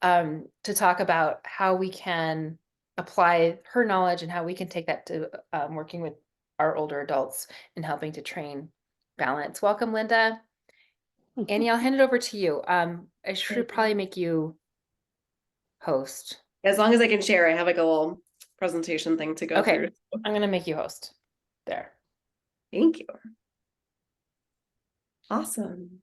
to talk about how we can apply her knowledge and how we can take that to working with our older adults and helping to train balance. Welcome, Linda. Annie, I'll hand it over to you. I should probably make you host. As long as I can share, I have like a little presentation thing to go through. I'm going to make you host. There. Thank you. Awesome.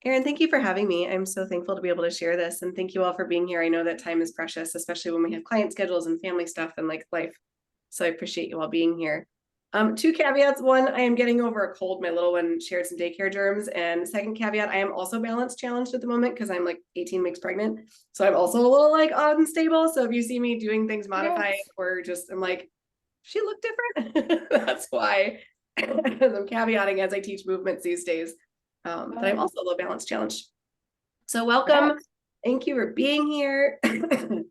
Erin, thank you for having me. I'm so thankful to be able to share this, and thank you all for being here. I know that time is precious, especially when we have client schedules and family stuff and like life. So I appreciate you all being here. Two caveats. One, I am getting over a cold. My little one shared some daycare germs. And second caveat, I am also balance challenged at the moment because I'm like 18 weeks pregnant. So I'm also a little like unstable. So if you see me doing things modified or just, I'm like, she looked different. That's why I'm caveating as I teach movements these days. But I'm also a little balance challenged. So welcome. Thank you for being here. I'm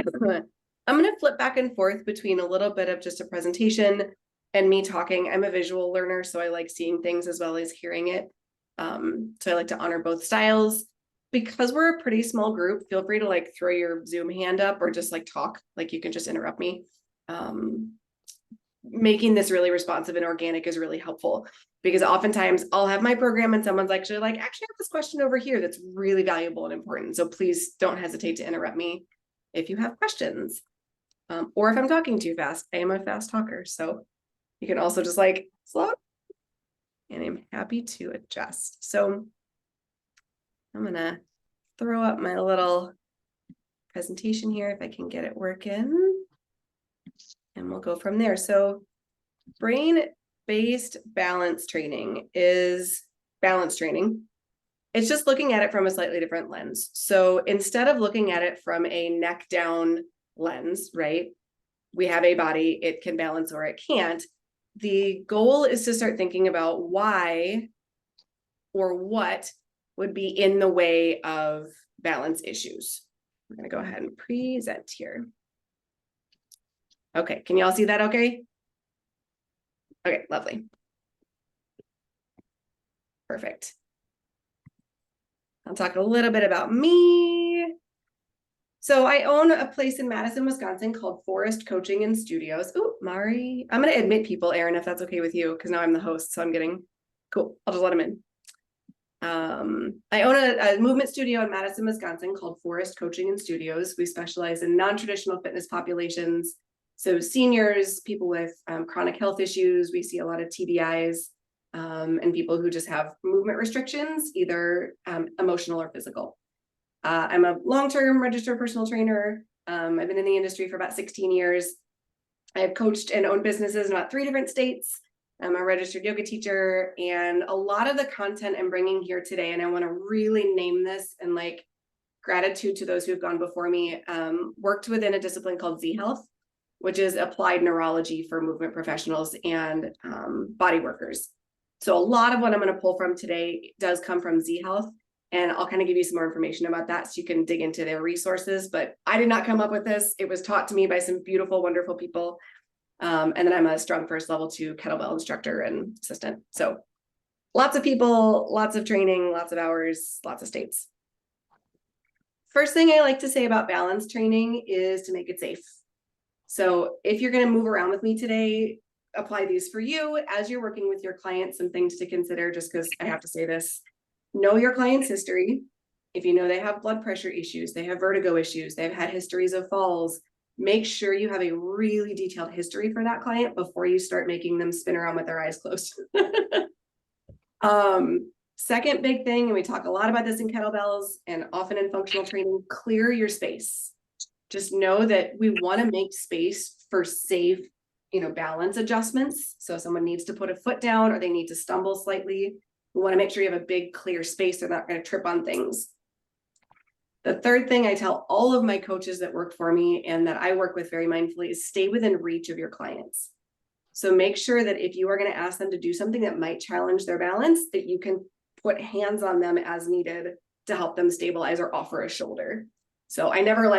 going to flip back and forth between a little bit of just a presentation and me talking. I'm a visual learner, so I like seeing things as well as hearing it. So I like to honor both styles. Because we're a pretty small group, feel free to like throw your Zoom hand up or just like talk, like you can just interrupt me. Making this really responsive and organic is really helpful because oftentimes I'll have my program and someone's actually like, actually I have this question over here that's really valuable and important. So please don't hesitate to interrupt me if you have questions. Or if I'm talking too fast. I am a fast talker, so you can also just like slow up, and I'm happy to adjust. So I'm gonna throw up my little presentation here if I can get it working, and we'll go from there. So brain-based balance training is balance training. It's just looking at it from a slightly different lens. So instead of looking at it from a neck down lens, right? We have a body, it can balance or it can't. The goal is to start thinking about why or what would be in the way of balance issues. I'm going to go ahead and present here. Okay, can you all see that okay? Okay, lovely. Perfect. I'll talk a little bit about me. So I own a place in Madison, Wisconsin called Forrest Coaching and Studios. Oh, Mari. I'm going to admit people, Erin, if that's okay with you, because now I'm the host, so I'm getting cool. I'll just let them in. I own a movement studio in Madison, Wisconsin called Forrest Coaching and Studios. We specialize in non-traditional fitness populations. So seniors, people with chronic health issues. We see a lot of TBIs and people who just have movement restrictions, either emotional or physical. I'm a long-term registered personal trainer. I've been in the industry for about 16 years. I have coached and owned businesses in about 3 different states. I'm a registered yoga teacher, and a lot of the content I'm bringing here today, and I want to really name this and like gratitude to those who have gone before me, worked within a discipline called Z Health, which is applied neurology for movement professionals and body workers. So a lot of what I'm going to pull from today does come from Z Health. And I'll kind of give you some more information about that so you can dig into their resources. But I did not come up with this. It was taught to me by some beautiful, wonderful people. And then I'm a strong first level 2 kettlebell instructor and assistant. So lots of people, lots of training, lots of hours, lots of states. First thing I like to say about balance training is to make it safe. So if you're going to move around with me today, apply these for you as you're working with your clients. Some things to consider, just because I have to say this. Know your client's history. If you know they have blood pressure issues, they have vertigo issues, they've had histories of falls, make sure you have a really detailed history for that client before you start making them spin around with their eyes closed. Second big thing, and we talk a lot about this in kettlebells and often in functional training, clear your space. Just know that we want to make space for safe, balance adjustments. So if someone needs to put a foot down or they need to stumble slightly, we want to make sure you have a big clear space. They're not going to trip on things. The third thing I tell all of my coaches that work for me and that I work with very mindfully is stay within reach of your clients. So make sure that if you are going to ask them to do something that might challenge their balance, that you can put hands on them as needed to help them stabilize or offer a shoulder. So I never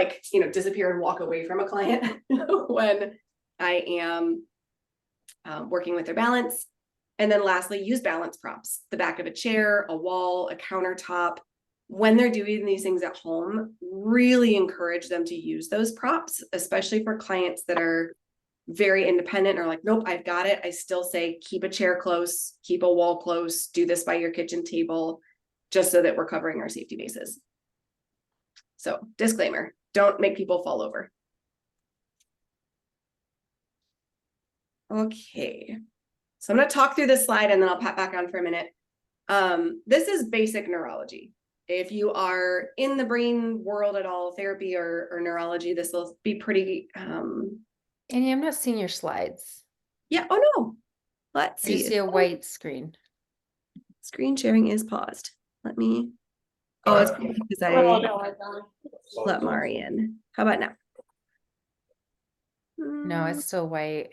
disappear and walk away from a client when I am working with their balance. And then lastly, use balance props, the back of a chair, a wall, a countertop, when they're doing these things at home, really encourage them to use those props, especially for clients that are very independent or like, nope, I've got it. I still say, keep a chair close, keep a wall close, do this by your kitchen table, just so that we're covering our safety bases. So disclaimer, don't make people fall over. Okay, so I'm going to talk through this slide and then I'll pat back on for a minute. This is basic neurology. If you are in the brain world at all, therapy or neurology, this will be pretty. Annie, I'm not seeing your slides. Yeah. Oh no. Let's I see. just see a white screen. Screen sharing is paused. Let me. Oh, it's because I let Mari in. How about now? No, it's still white.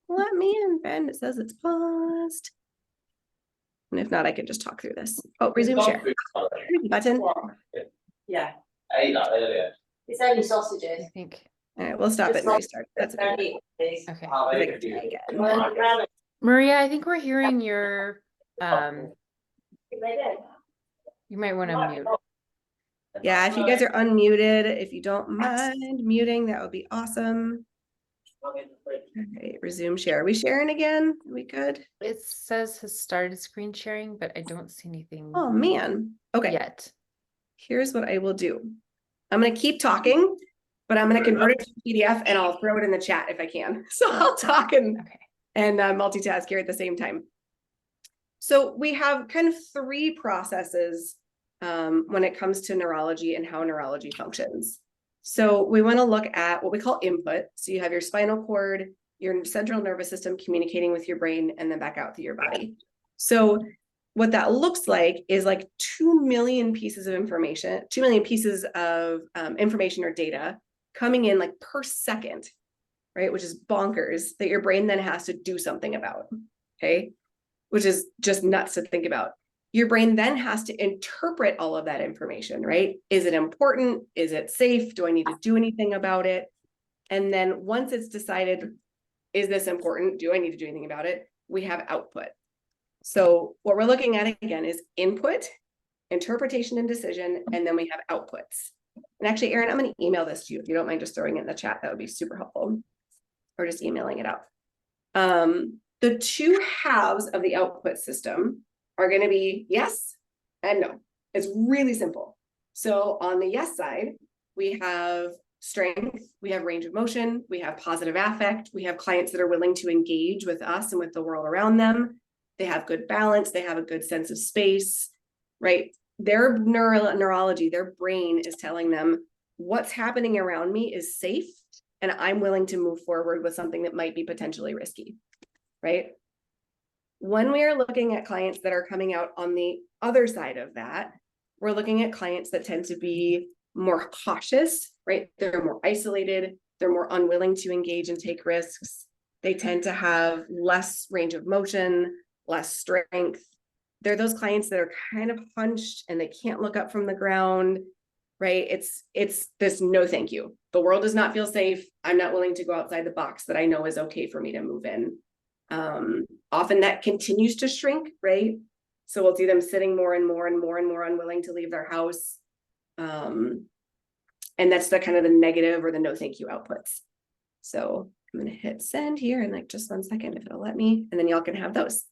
Let me in, Ben. It says it's paused. And if not, I could just talk through this. Oh, resume share. Button. Yeah. I ate that earlier. It's only sausages. I think. All right, we'll stop it and restart. That's okay. Okay. Maria, I think we're hearing your, you might want to mute. Yeah, if you guys are unmuted, if you don't mind muting, that would be awesome. Okay, resume share. Are we sharing again? Are we good? It says has started screen sharing, but I don't see anything. Oh man. Okay. Yet. Here's what I will do. I'm going to keep talking, but I'm going to convert it to PDF and I'll throw it in the chat if I can. So I'll talk and multitask here at the same time. So we have kind of three processes when it comes to neurology and how neurology functions. So we want to look at what we call input. So you have your spinal cord, your central nervous system communicating with your brain, and then back out through your body. So what that looks like is like 2 million pieces of information, 2 million pieces of information or data coming in like per second, right? Which is bonkers that your brain then has to do something about, okay? Which is just nuts to think about. Your brain then has to interpret all of that information, right? Is it important? Is it safe? Do I need to do anything about it? And then once it's decided, is this important? Do I need to do anything about it? We have output. So what we're looking at again is input, interpretation and decision, and then we have outputs. And actually, Erin, I'm going to email this to you. If you don't mind just throwing it in the chat, that would be super helpful. Or just emailing it out. The two halves of the output system are going to be yes and no. It's really simple. So on the yes side, we have strength, we have range of motion, we have positive affect, we have clients that are willing to engage with us and with the world around them. They have good balance, they have a good sense of space, right? Their neurology, their brain is telling them what's happening around me is safe and I'm willing to move forward with something that might be potentially risky, right? When we are looking at clients that are coming out on the other side of that, we're looking at clients that tend to be more cautious, right? They're more isolated. They're more unwilling to engage and take risks. They tend to have less range of motion, less strength. They're those clients that are kind of hunched and they can't look up from the ground, right? It's this no thank you. The world does not feel safe. I'm not willing to go outside the box that I know is okay for me to move in. Often that continues to shrink, right? So we'll see them sitting more and more and more and more unwilling to leave their house. And that's the kind of the negative or the no thank you outputs. So I'm going to hit send here in like just 1 second if it'll let me, and then y'all can have those.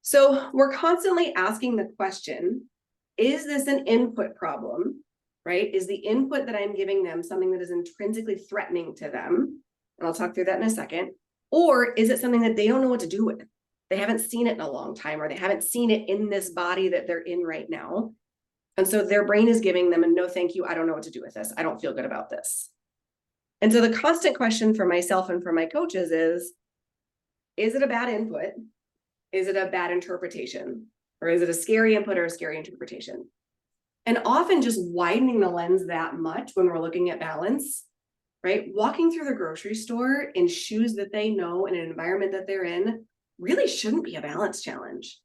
So we're constantly asking the question, is this an input problem, right? Is the input that I'm giving them something that is intrinsically threatening to them? And I'll talk through that in a second. Or is it something that they don't know what to do with? They haven't seen it in a long time, or they haven't seen it in this body that they're in right now. And so their brain is giving them a no, thank you. I don't know what to do with this. I don't feel good about this. And so the constant question for myself and for my coaches is it a bad input? Is it a bad interpretation? Or is it a scary input or a scary interpretation? And often just widening the lens that much when we're looking at balance, right? Walking through the grocery store in shoes that they know in an environment that they're in really shouldn't be a balance challenge,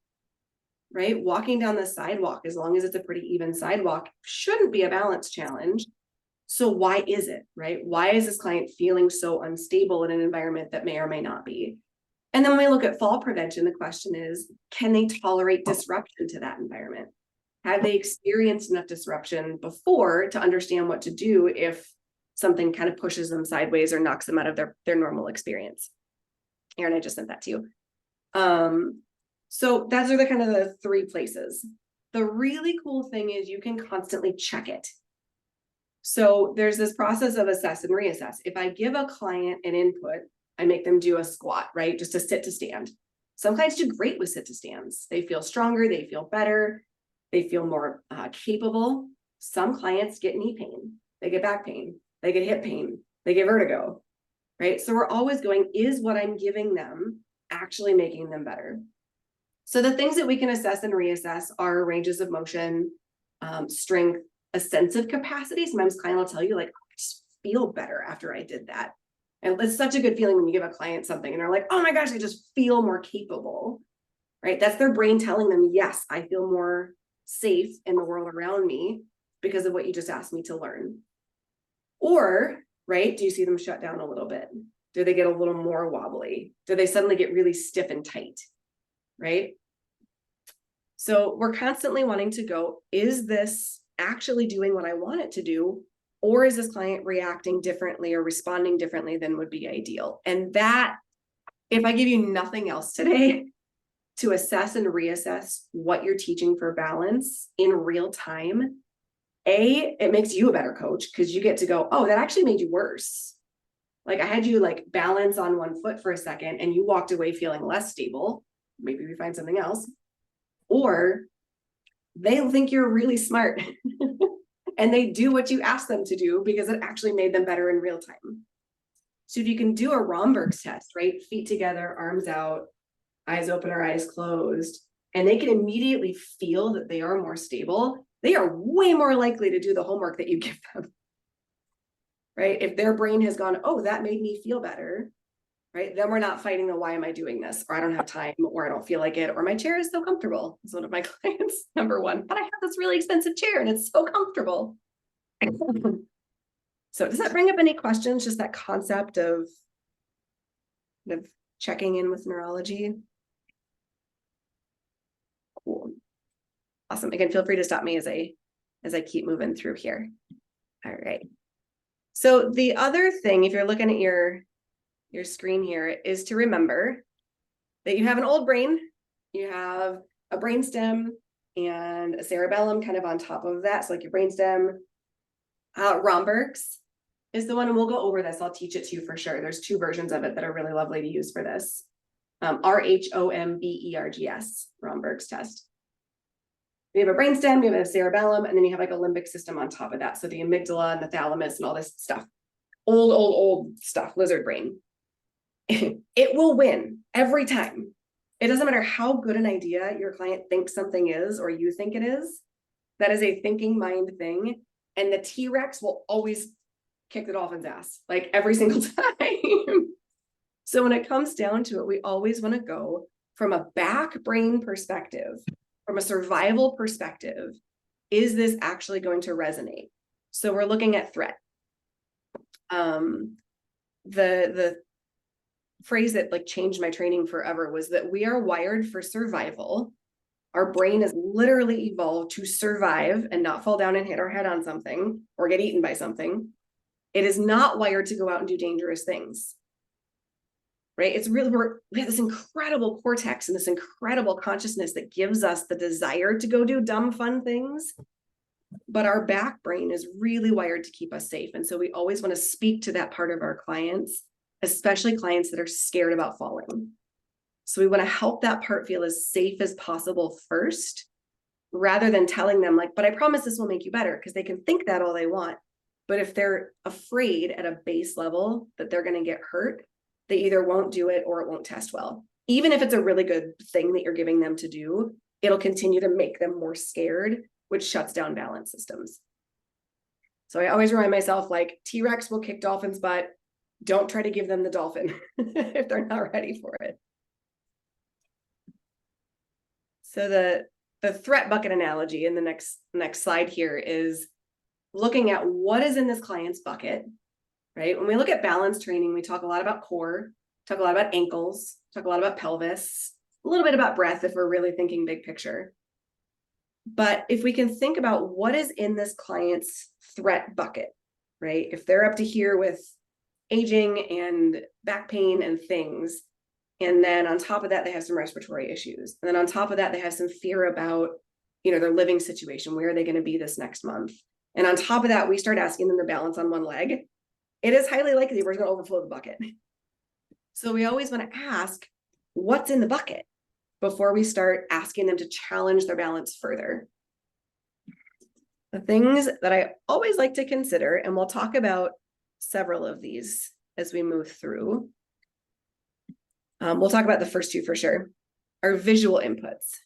right? Walking down the sidewalk, as long as it's a pretty even sidewalk, shouldn't be a balance challenge. So why is it, right? Why is this client feeling so unstable in an environment that may or may not be? And then when we look at fall prevention, the question is, can they tolerate disruption to that environment? Have they experienced enough disruption before to understand what to do if something kind of pushes them sideways or knocks them out of their normal experience? Aaron, I just sent that to you. So those are the kind of the three places. The really cool thing is you can constantly check it. So there's this process of assess and reassess. If I give a client an input, I make them do a squat, right? Just a sit to stand. Some clients do great with sit to stands. They feel stronger, they feel better, they feel more capable. Some clients get knee pain, they get back pain, they get hip pain, they get vertigo, right? So we're always going, is what I'm giving them actually making them better? So the things that we can assess and reassess are ranges of motion, strength, a sense of capacity. Sometimes client will tell you like, I just feel better after I did that. And it's such a good feeling when you give a client something and they're like, oh my gosh, I just feel more capable, right? That's their brain telling them, yes, I feel more safe in the world around me because of what you just asked me to learn. Or, right, do you see them shut down a little bit? Do they get a little more wobbly? Do they suddenly get really stiff and tight, right? So we're constantly wanting to go, is this actually doing what I want it to do? Or is this client reacting differently or responding differently than would be ideal? And that, if I give you nothing else today, to assess and reassess what you're teaching for balance in real time, it makes you a better coach because you get to go, oh, that actually made you worse. Like I had you like balance on one foot for a second and you walked away feeling less stable. Maybe we find something else. Or they think you're really smart and they do what you ask them to do because it actually made them better in real time. So if you can do a Romberg's test, right? Feet together, arms out, eyes open or eyes closed, and they can immediately feel that they are more stable, they are way more likely to do the homework that you give them, right? If their brain has gone, oh, that made me feel better, right? Then we're not fighting the why am I doing this, or I don't have time, or I don't feel like it, or my chair is so comfortable. It's one of my clients, number one, but I have this really expensive chair and it's so comfortable. So does that bring up any questions? Just that concept of checking in with neurology? Cool. Awesome. Again, feel free to stop me as I keep moving through here. All right. So the other thing, if you're looking at your screen here, is to remember that you have an old brain, you have a brainstem and a cerebellum kind of on top of that. So like your brainstem, Romberg's is the one, and we'll go over this. I'll teach it to you for sure. There's two versions of it that are really lovely to use for this. RHOMBERGS, Romberg's test. You have a brainstem, you have a cerebellum, and then you have like a limbic system on top of that. So the amygdala and the thalamus and all this stuff. Old stuff, lizard brain. It will win every time. It doesn't matter how good an idea your client thinks something is or you think it is. That is a thinking mind thing. And the T-Rex will always kick the dolphin's ass, like every single time. So when it comes down to it, we always want to go from a back brain perspective, from a survival perspective. Is this actually going to resonate? So we're looking at threat. The phrase that like changed my training forever was that we are wired for survival. Our brain is literally evolved to survive and not fall down and hit our head on something or get eaten by something. It is not wired to go out and do dangerous things, right? It's really, we have this incredible cortex and this incredible consciousness that gives us the desire to go do dumb, fun things. But our back brain is really wired to keep us safe. And so we always want to speak to that part of our clients, especially clients that are scared about falling. So we want to help that part feel as safe as possible first, rather than telling them like, but I promise this will make you better, because they can think that all they want. But if they're afraid at a base level that they're going to get hurt, they either won't do it or it won't test well. Even if it's a really good thing that you're giving them to do, it'll continue to make them more scared, which shuts down balance systems. So I always remind myself, like, T-Rex will kick dolphin's butt. Don't try to give them the dolphin if they're not ready for it. So the threat bucket analogy in the next slide here is looking at what is in this client's bucket, right? When we look at balance training, we talk a lot about core, talk a lot about ankles, talk a lot about pelvis, a little bit about breath if we're really thinking big picture. But if we can think about what is in this client's threat bucket, right? If they're up to here with aging and back pain and things, and then on top of that, they have some respiratory issues. And then on top of that, they have some fear about, their living situation. Where are they going to be this next month? And on top of that, we start asking them to balance on one leg. It is highly likely we're going to overflow the bucket. So we always want to ask, what's in the bucket before we start asking them to challenge their balance further. The things that I always like to consider, and we'll talk about several of these as we move through. We'll talk about the first two for sure, are visual inputs.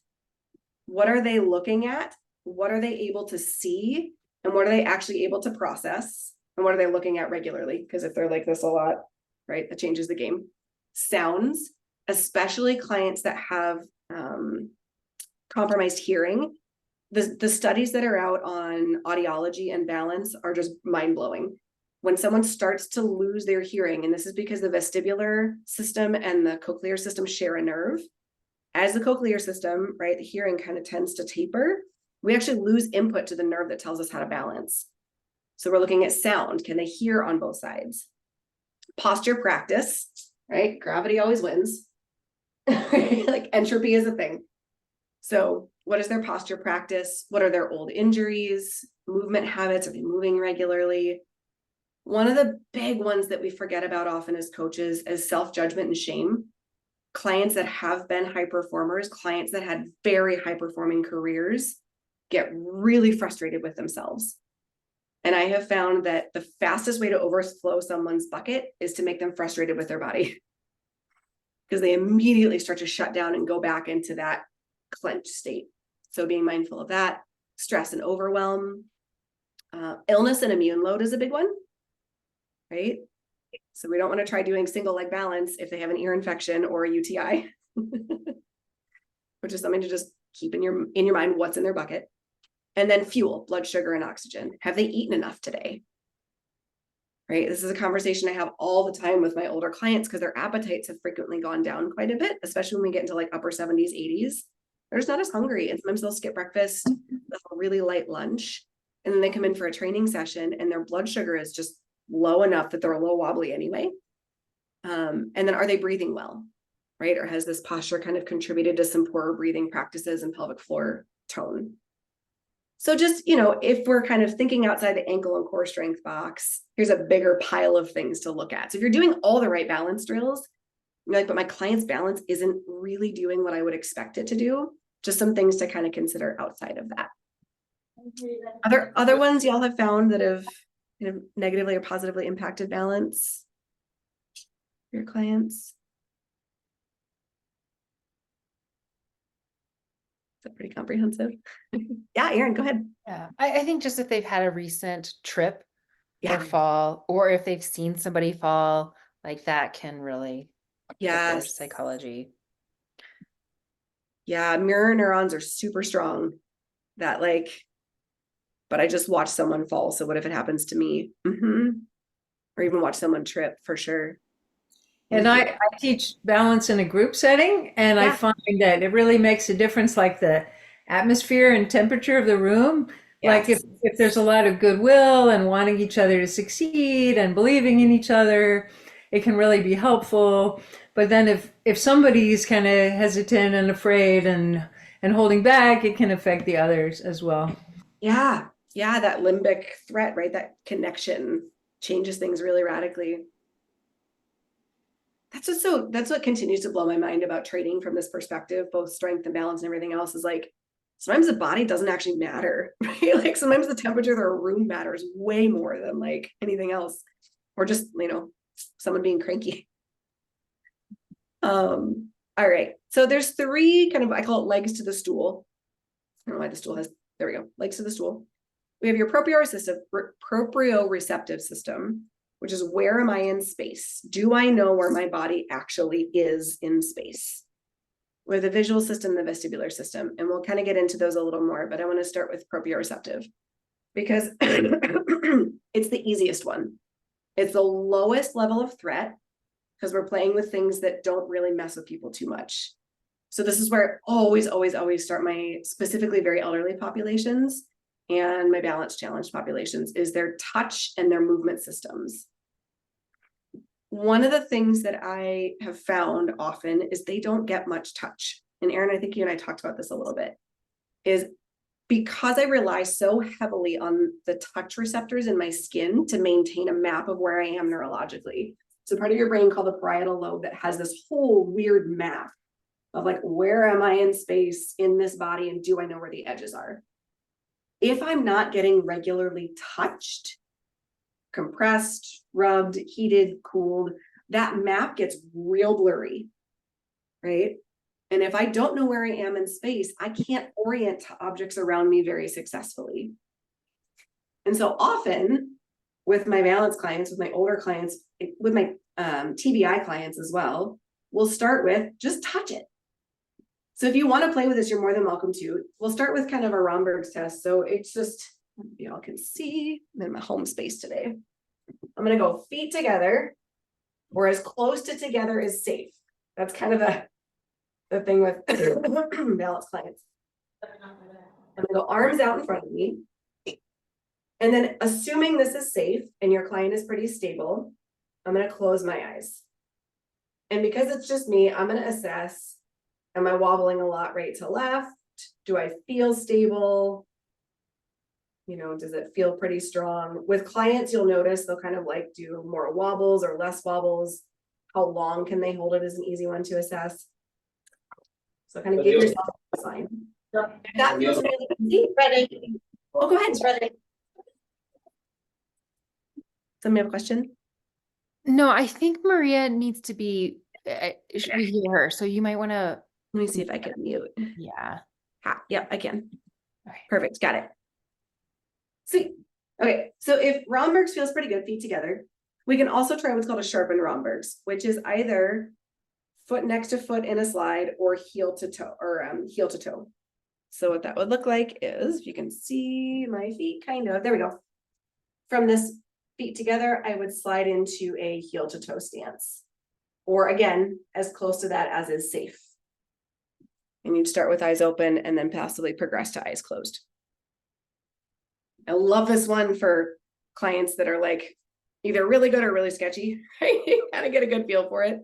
What are they looking at? What are they able to see? And what are they actually able to process? And what are they looking at regularly? Because if they're like this a lot, right, that changes the game. Sounds, especially clients that have compromised hearing. The studies that are out on audiology and balance are just mind-blowing. When someone starts to lose their hearing, and this is because the vestibular system and the cochlear system share a nerve. As the cochlear system, right, the hearing kind of tends to taper, we actually lose input to the nerve that tells us how to balance. So we're looking at sound. Can they hear on both sides? Posture practice, right? Gravity always wins. Like entropy is a thing. So what is their posture practice? What are their old injuries? Movement habits? Are they moving regularly? One of the big ones that we forget about often as coaches is self-judgment and shame. Clients that have been high performers, clients that had very high performing careers get really frustrated with themselves. And I have found that the fastest way to overflow someone's bucket is to make them frustrated with their body. Because they immediately start to shut down and go back into that clenched state. So being mindful of that, stress and overwhelm, illness and immune load is a big one, right? So we don't want to try doing single leg balance if they have an ear infection or a UTI, which is something to just keep in your mind what's in their bucket. And then fuel, blood sugar and oxygen. Have they eaten enough today? Right? This is a conversation I have all the time with my older clients because their appetites have frequently gone down quite a bit, especially when we get into like upper 70s, 80s. They're just not as hungry. And sometimes they'll skip breakfast, they'll have a really light lunch, and then they come in for a training session and their blood sugar is just low enough that they're a little wobbly anyway. And then are they breathing well? Right? Or has this posture kind of contributed to some poorer breathing practices and pelvic floor tone? So just, if we're kind of thinking outside the ankle and core strength box, here's a bigger pile of things to look at. So if you're doing all the right balance drills, you're like, but my client's balance isn't really doing what I would expect it to do. Just some things to kind of consider outside of that. Other ones y'all have found that have negatively or positively impacted balance for your clients? Is that pretty comprehensive? Yeah, Erin, go ahead. Yeah, I think just if they've had a recent trip or Yeah. fall, or if they've seen somebody fall, like that can really hurt their Yes. psychology. Yeah, mirror neurons are super strong. That but I just watched someone fall. So what if it happens to me? Or even watch someone trip for sure. And I teach balance in a group setting, and I find that it really makes a difference, like the atmosphere and temperature of the room. Like if there's a lot of goodwill and wanting each other to succeed and believing in each other, it can really be helpful. But then if somebody's kind of hesitant and afraid and holding back, it can affect the others as well. Yeah, that limbic threat, right? That connection changes things really radically. That's what continues to blow my mind about training from this perspective, both strength and balance and everything else, is like sometimes the body doesn't actually matter, right? Like sometimes the temperature of the room matters way more than like anything else, or just someone being cranky. All right, so there's three kind of, I call it legs to the stool. I don't know why the stool has, there we go, legs to the stool. We have your proprioreceptive system, which is where am I in space? Do I know where my body actually is in space? We have the visual system, the vestibular system, and we'll kind of get into those a little more, but I want to start with proprioreceptive because it's the easiest one. It's the lowest level of threat because we're playing with things that don't really mess with people too much. So this is where I always start my specifically very elderly populations and my balance challenged populations is their touch and their movement systems. One of the things that I have found often is they don't get much touch. And Erin, I think you and I talked about this a little bit, is because I rely so heavily on the touch receptors in my skin to maintain a map of where I am neurologically. So part of your brain called the parietal lobe that has this whole weird map of like, where am I in space in this body and do I know where the edges are? If I'm not getting regularly touched, compressed, rubbed, heated, cooled, that map gets real blurry, right? And if I don't know where I am in space, I can't orient to objects around me very successfully. And so often with my balance clients, with my older clients, with my TBI clients as well, we'll start with just touch it. So if you want to play with this, you're more than welcome to. We'll start with kind of a Romberg's test. So it's just, y'all can see I'm in my home space today. I'm going to go feet together or as close to together as safe. That's kind of the thing with balance clients. I'm going to go arms out in front of me. And then assuming this is safe and your client is pretty stable, I'm going to close my eyes. And because it's just me, I'm going to assess, am I wobbling a lot right to left? Do I feel stable? You know, does it feel pretty strong? With clients, you'll notice they'll kind of like do more wobbles or less wobbles. How long can they hold it is an easy one to assess. So kind of give yourself a sign. If that feels really easy, ready. Oh, go ahead. Ready. Somebody have a question? No, I think Maria needs to be, we hear her. So you might want to, Let me see if I can mute. yeah. Yep, I can. All right. Perfect. Got it. Sweet. Okay. So if Romberg's feels pretty good, feet together, we can also try what's called a sharpened Romberg's, which is either foot next to foot in a slide or heel to toe or heel to toe. So what that would look like is, if you can see my feet, kind of, there we go. From this feet together, I would slide into a heel to toe stance, or again, as close to that as is safe. And you'd start with eyes open and then possibly progress to eyes closed. I love this one for clients that are like either really good or really sketchy. You kind of get a good feel for it.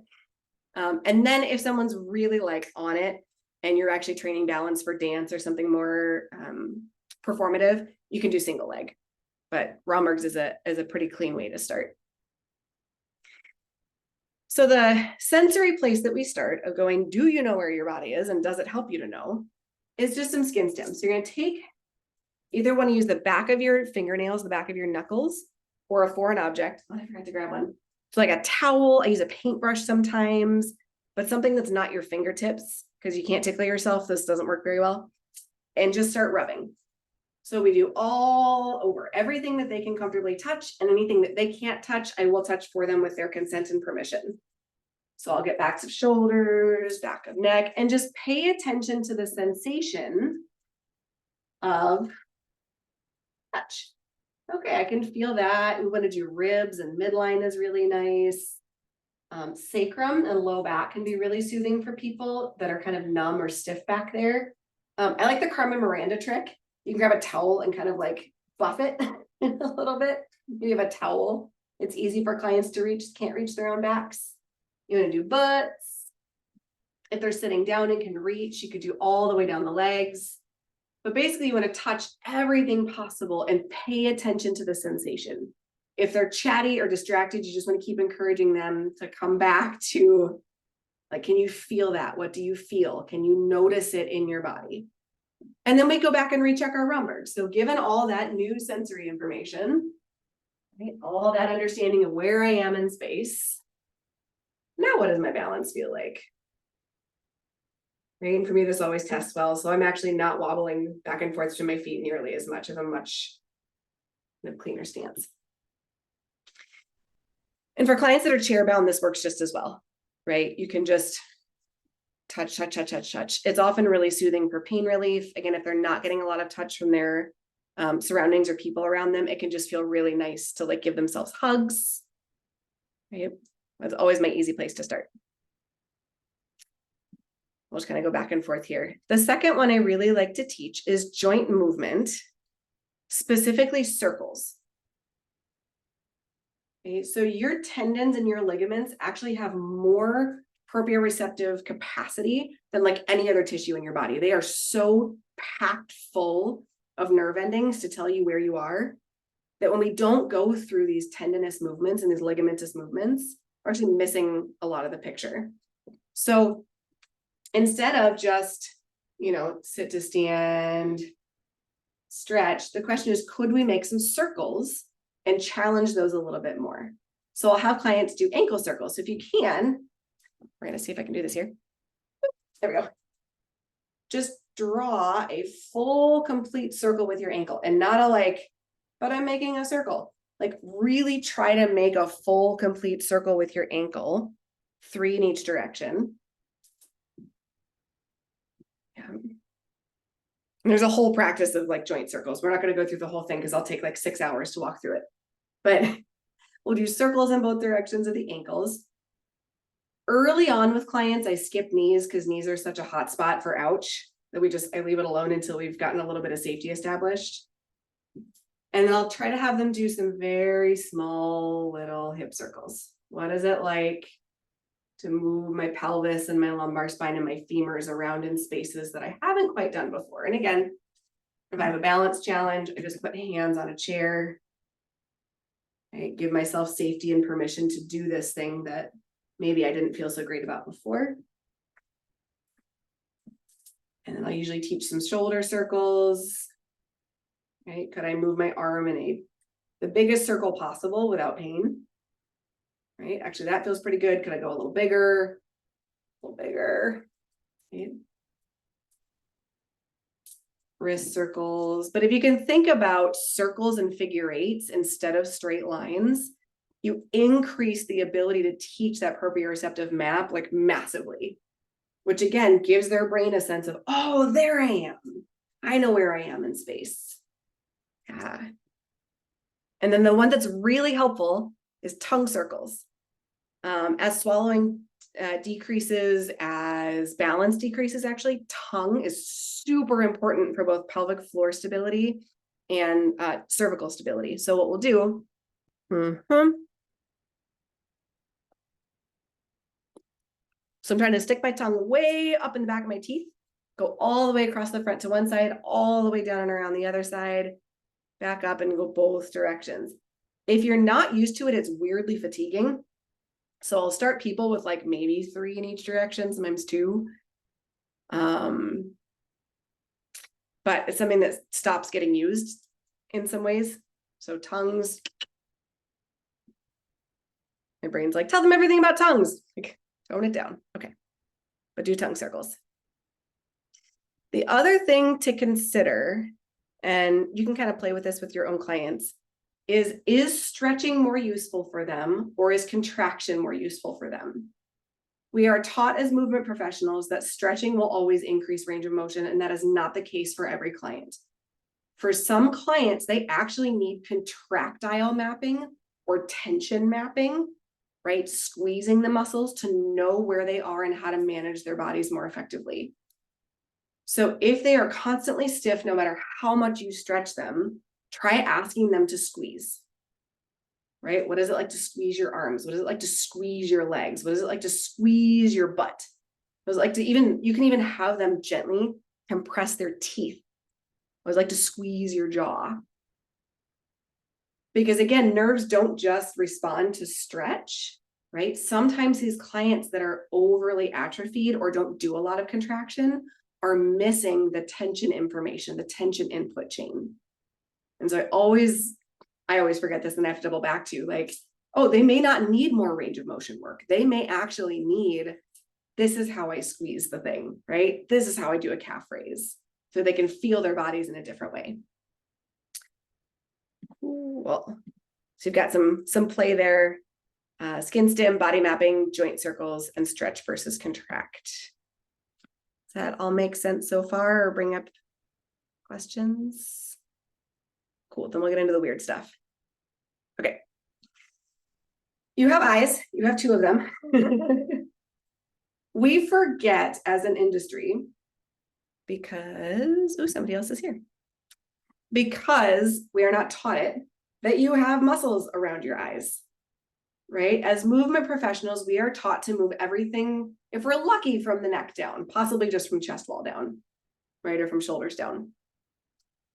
And then if someone's really like on it and you're actually training balance for dance or something more performative, you can do single leg. But Romberg's is a pretty clean way to start. So the sensory place that we start of going, do you know where your body is and does it help you to know, is just some skin stems. So you're going to take, either want to use the back of your fingernails, the back of your knuckles, or a foreign object. Oh, I forgot to grab one. So like a towel, I use a paintbrush sometimes, but something that's not your fingertips because you can't tickle yourself. This doesn't work very well. And just start rubbing. So we do all over everything that they can comfortably touch, and anything that they can't touch, I will touch for them with their consent and permission. So I'll get backs of shoulders, back of neck, and just pay attention to the sensation of touch. Okay, I can feel that. We want to do ribs and midline is really nice. Sacrum and low back can be really soothing for people that are kind of numb or stiff back there. I like the Carmen Miranda trick. You can grab a towel and kind of like buff it a little bit. You have a towel. It's easy for clients to reach, can't reach their own backs. You want to do butts. If they're sitting down and can reach, you could do all the way down the legs. But basically you want to touch everything possible and pay attention to the sensation. If they're chatty or distracted, you just want to keep encouraging them to come back to, like, can you feel that? What do you feel? Can you notice it in your body? And then we go back and recheck our Romberg. So given all that new sensory information, right, all that understanding of where I am in space, now what does my balance feel like? Right, and for me, this always tests well. So I'm actually not wobbling back and forth to my feet nearly as much as a much cleaner stance. And for clients that are chair bound, this works just as well, right? You can just touch, touch, touch, touch, touch. It's often really soothing for pain relief. Again, if they're not getting a lot of touch from their surroundings or people around them, it can just feel really nice to like give themselves hugs, right? That's always my easy place to start. We'll just kind of go back and forth here. The second one I really like to teach is joint movement, specifically circles. Okay, so your tendons and your ligaments actually have more proprioceptive capacity than like any other tissue in your body. They are so packed full of nerve endings to tell you where you are, that when we don't go through these tendinous movements and these ligamentous movements, we're actually missing a lot of the picture. So instead of just, sit to stand, stretch, the question is, could we make some circles and challenge those a little bit more? So I'll have clients do ankle circles. So if you can, we're going to see if I can do this here. There we go. Just draw a full complete circle with your ankle, and not a like, but I'm making a circle. Like really try to make a full complete circle with your ankle, 3 in each direction. And there's a whole practice of like joint circles. We're not going to go through the whole thing because I'll take like 6 hours to walk through it. But we'll do circles in both directions of the ankles. Early on with clients, I skip knees because knees are such a hot spot for ouch that I leave it alone until we've gotten a little bit of safety established. And then I'll try to have them do some very small little hip circles. What is it like to move my pelvis and my lumbar spine and my femurs around in spaces that I haven't quite done before? And again, if I have a balance challenge, I just put hands on a chair. I give myself safety and permission to do this thing that maybe I didn't feel so great about before. And then I'll usually teach some shoulder circles. Right? Could I move my arm in the biggest circle possible without pain? Right? Actually, that feels pretty good. Could I go a little bigger? A little bigger. Right? Wrist circles. But if you can think about circles and figure eights instead of straight lines, you increase the ability to teach that proprioceptive map like massively, which again gives their brain a sense of, oh, there I am. I know where I am in space. Yeah. And then the one that's really helpful is tongue circles. As swallowing decreases, as balance decreases, actually, tongue is super important for both pelvic floor stability and cervical stability. So what we'll do, so I'm trying to stick my tongue way up in the back of my teeth, go all the way across the front to one side, all the way down and around the other side, back up and go both directions. If you're not used to it, it's weirdly fatiguing. So I'll start people with like maybe 3 in each direction, sometimes 2. But it's something that stops getting used in some ways. So tongues, my brain's like, tell them everything about tongues. Like, tone it down. Okay. But do tongue circles. The other thing to consider, and you can kind of play with this with your own clients, is stretching more useful for them, or is contraction more useful for them? We are taught as movement professionals that stretching will always increase range of motion, and that is not the case for every client. For some clients, they actually need contractile mapping or tension mapping, right? Squeezing the muscles to know where they are and how to manage their bodies more effectively. So if they are constantly stiff, no matter how much you stretch them, try asking them to squeeze, right? What is it like to squeeze your arms? What is it like to squeeze your legs? What is it like to squeeze your butt? What is it like to you can even have them gently compress their teeth. What is it like to squeeze your jaw? Because again, nerves don't just respond to stretch, right? Sometimes these clients that are overly atrophied or don't do a lot of contraction are missing the tension information, the tension input chain. And so I always forget this, and I have to double back to like, oh, they may not need more range of motion work. They may actually need, this is how I squeeze the thing, right? This is how I do a calf raise, so they can feel their bodies in a different way. Well, so you've got some play there. Skin stim, body mapping, joint circles, and stretch versus contract. Does that all make sense so far, or bring up questions? Cool, then we'll get into the weird stuff. Okay. You have eyes, you have 2 of them. we forget as an industry because, oh, somebody else is here. Because we are not taught it, that you have muscles around your eyes, right? As movement professionals, we are taught to move everything, if we're lucky, from the neck down, possibly just from chest wall down, right? Or from shoulders down.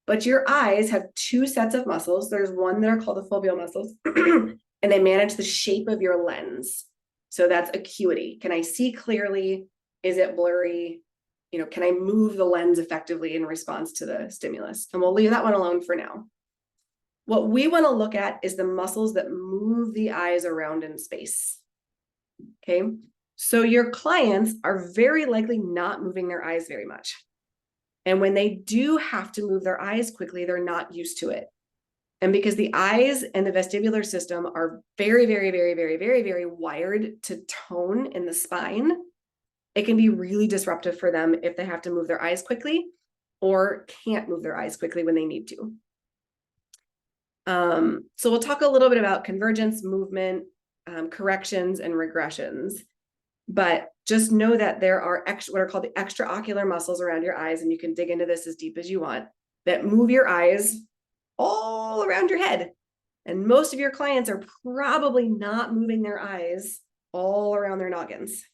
But your eyes have two sets of muscles. There's one that are called the foveal muscles, and they manage the shape of your lens. So that's acuity. Can I see clearly? Is it blurry? You know, can I move the lens effectively in response to the stimulus? And we'll leave that one alone for now. What we want to look at is the muscles that move the eyes around in space. Okay, so your clients are very likely not moving their eyes very much. And when they do have to move their eyes quickly, they're not used to it. And because the eyes and the vestibular system are very, very, very, very, very, very wired to tone in the spine, it can be really disruptive for them if they have to move their eyes quickly or can't move their eyes quickly when they need to. So we'll talk a little bit about convergence, movement, corrections, and regressions. But just know that there are what are called the extraocular muscles around your eyes, and you can dig into this as deep as you want, that move your eyes all around your head. And most of your clients are probably not moving their eyes all around their noggins.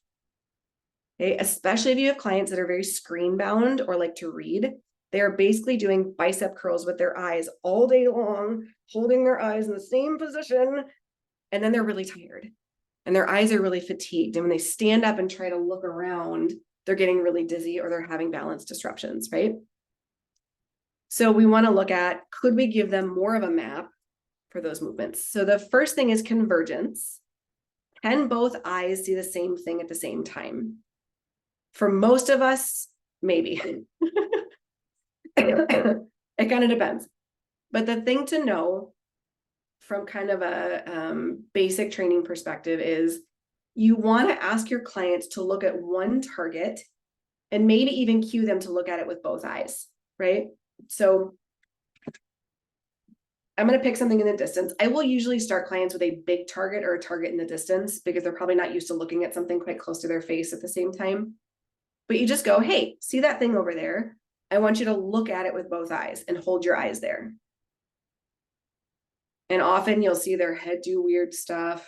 Okay, especially if you have clients that are very screen bound or like to read, they are basically doing bicep curls with their eyes all day long, holding their eyes in the same position, and then they're really tired. And their eyes are really fatigued. And when they stand up and try to look around, they're getting really dizzy or they're having balance disruptions, right? So we want to look at, could we give them more of a map for those movements? So the first thing is convergence. Can both eyes see the same thing at the same time? For most of us, maybe. It kind of depends. But the thing to know from kind of a basic training perspective is you want to ask your clients to look at one target and maybe even cue them to look at it with both eyes, right? So I'm going to pick something in the distance. I will usually start clients with a big target or a target in the distance because they're probably not used to looking at something quite close to their face at the same time. But you just go, hey, see that thing over there? I want you to look at it with both eyes and hold your eyes there. And often you'll see their head do weird stuff.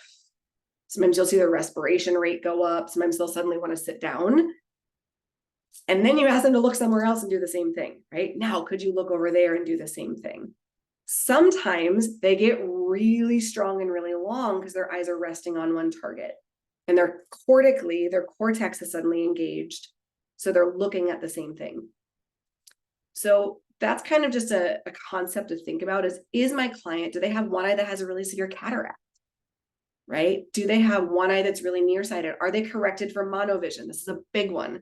Sometimes you'll see their respiration rate go up. Sometimes they'll suddenly want to sit down. And then you ask them to look somewhere else and do the same thing, right? Now, could you look over there and do the same thing? Sometimes they get really strong and really long because their eyes are resting on one target. And they're cortically, their cortex is suddenly engaged. So they're looking at the same thing. So that's kind of just a concept to think about is my client, do they have one eye that has a really severe cataract, right? Do they have one eye that's really nearsighted? Are they corrected for monovision? This is a big one.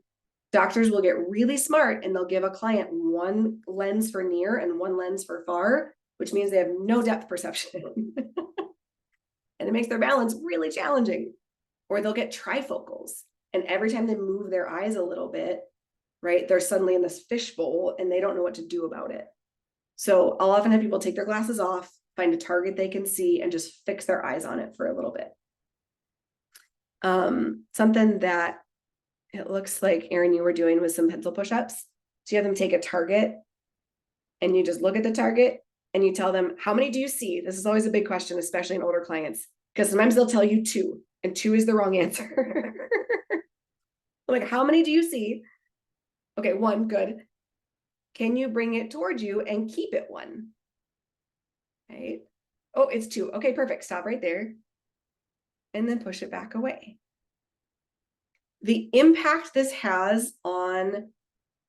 Doctors will get really smart and they'll give a client one lens for near and one lens for far, which means they have no depth perception. And it makes their balance really challenging. Or they'll get trifocals. And every time they move their eyes a little bit, right, they're suddenly in this fishbowl and they don't know what to do about it. So I'll often have people take their glasses off, find a target they can see, and just fix their eyes on it for a little bit. Something that it looks like, Erin, you were doing with some pencil push-ups. So you have them take a target and you just look at the target and you tell them, how many do you see? This is always a big question, especially in older clients, because sometimes they'll tell you 2 and 2 is the wrong answer. Like, how many do you see? Okay, 1, good. Can you bring it towards you and keep it 1? Right? Oh, it's 2. Okay, perfect. Stop right there. And then push it back away. The impact this has on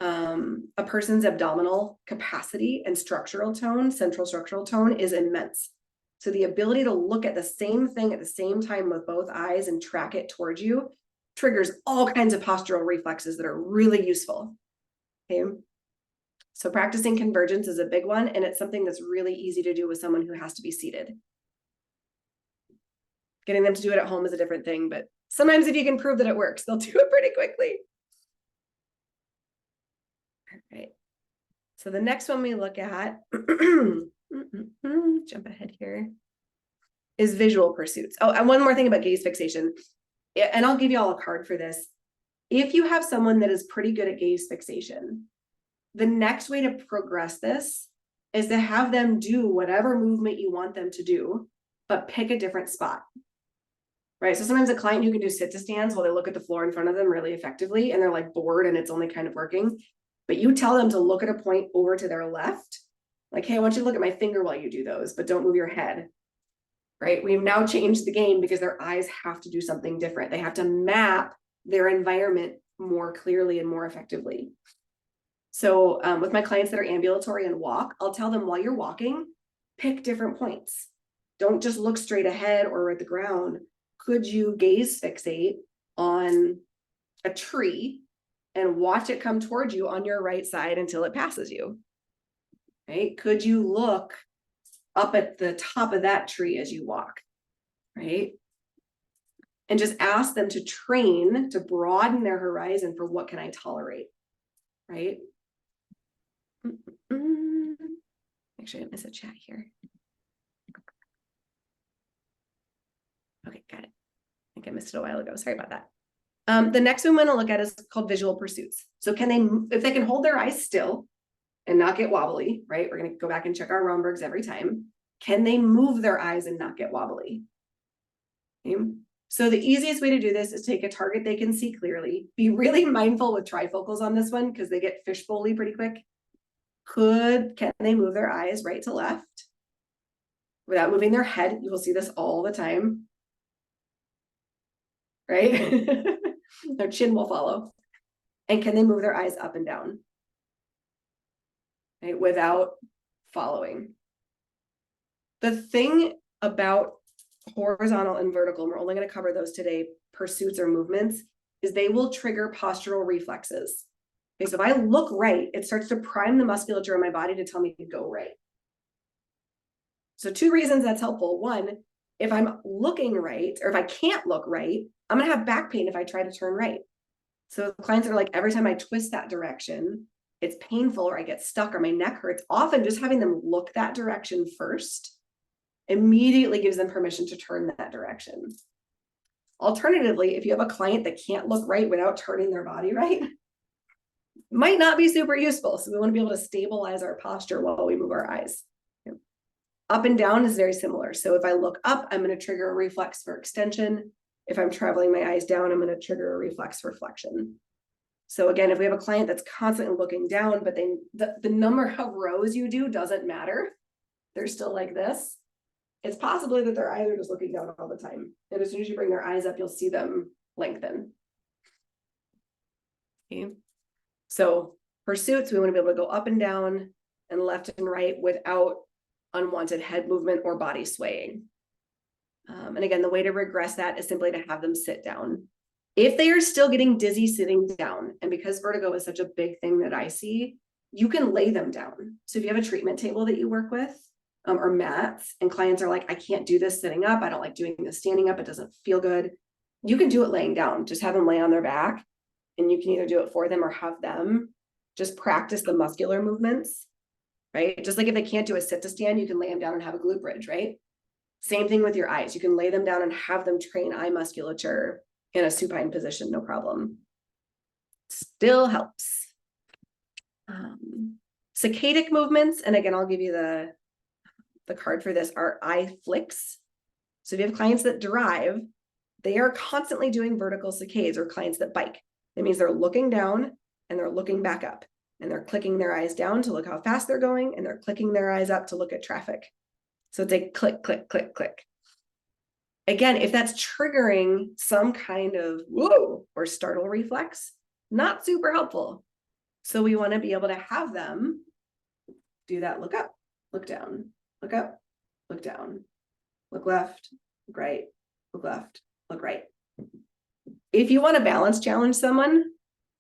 a person's abdominal capacity and structural tone, central structural tone, is immense. So the ability to look at the same thing at the same time with both eyes and track it towards you triggers all kinds of postural reflexes that are really useful. Okay. So practicing convergence is a big one, and it's something that's really easy to do with someone who has to be seated. Getting them to do it at home is a different thing, but sometimes if you can prove that it works, they'll do it pretty quickly. All right. So the next one we look at, jump ahead here, is visual pursuits. Oh, and one more thing about gaze fixation. And I'll give you all a card for this. if you have someone that is pretty good at gaze fixation, the next way to progress this is to have them do whatever movement you want them to do, but pick a different spot. Right. So sometimes a client who can do sit to stands while they look at the floor in front of them really effectively, and they're like bored and it's only kind of working. But you tell them to look at a point over to their left. Like, hey, I want you to look at my finger while you do those, but don't move your head. Right. We've now changed the game because their eyes have to do something different. They have to map their environment more clearly and more effectively. So with my clients that are ambulatory and walk, I'll tell them while you're walking, pick different points. Don't just look straight ahead or at the ground. Could you gaze fixate on a tree and watch it come towards you on your right side until it passes you? Right? Could you look up at the top of that tree as you walk? Right? And just ask them to train to broaden their horizon for what can I tolerate? Right? Make sure I didn't miss a chat here. Okay, got it. I think I missed it a while ago. Sorry about that. The next one I'm going to look at is called visual pursuits. So can they, if they can hold their eyes still and not get wobbly, right? We're going to go back and check our Rombergs every time. Can they move their eyes and not get wobbly? Okay. So the easiest way to do this is take a target they can see clearly. Be really mindful with trifocals on this one because they get fishbowl-y pretty quick. Can they move their eyes right to left without moving their head? You will see this all the time. Right? Their chin will follow. And can they move their eyes up and down? Right? Without following. The thing about horizontal and vertical, and we're only going to cover those today, pursuits or movements, is they will trigger postural reflexes. Okay, so if I look right, it starts to prime the musculature in my body to tell me to go right. So 2 reasons that's helpful. One, if I'm looking right, or if I can't look right, I'm going to have back pain if I try to turn right. So clients are like, every time I twist that direction, it's painful or I get stuck or my neck hurts. Often just having them look that direction first immediately gives them permission to turn that direction. Alternatively, if you have a client that can't look right without turning their body right, might not be super useful. So we want to be able to stabilize our posture while we move our eyes. Up and down is very similar. So if I look up, I'm going to trigger a reflex for extension. If I'm traveling my eyes down, I'm going to trigger a reflex for flexion. So again, if we have a client that's constantly looking down, but the number of rows you do doesn't matter, they're still like this, it's possibly that their eyes are just looking down all the time. And as soon as you bring their eyes up, you'll see them lengthen. Okay. So pursuits, we want to be able to go up and down and left and right without unwanted head movement or body swaying. And again, the way to regress that is simply to have them sit down. If they are still getting dizzy sitting down, and because vertigo is such a big thing that I see, you can lay them down. So if you have a treatment table that you work with, or mats, and clients are like, I can't do this sitting up, I don't like doing this standing up, it doesn't feel good. You can do it laying down. Just have them lay on their back, and you can either do it for them or have them just practice the muscular movements, right? Just like if they can't do a sit to stand, you can lay them down and have a glute bridge, right? Same thing with your eyes. You can lay them down and have them train eye musculature in a supine position, no problem. Still helps. Saccadic movements, and again, I'll give you the card for this, are eye flicks. So if you have clients that drive, they are constantly doing vertical saccades, or clients that bike. That means they're looking down and they're looking back up, and they're clicking their eyes down to look how fast they're going, and they're clicking their eyes up to look at traffic. So it's a click, click, click, click. Again, if that's triggering some kind of whoa or startle reflex, not super helpful. So we want to be able to have them do that. Look up, look down, look up, look down, look left, look right, look left, look right. If you want to balance challenge someone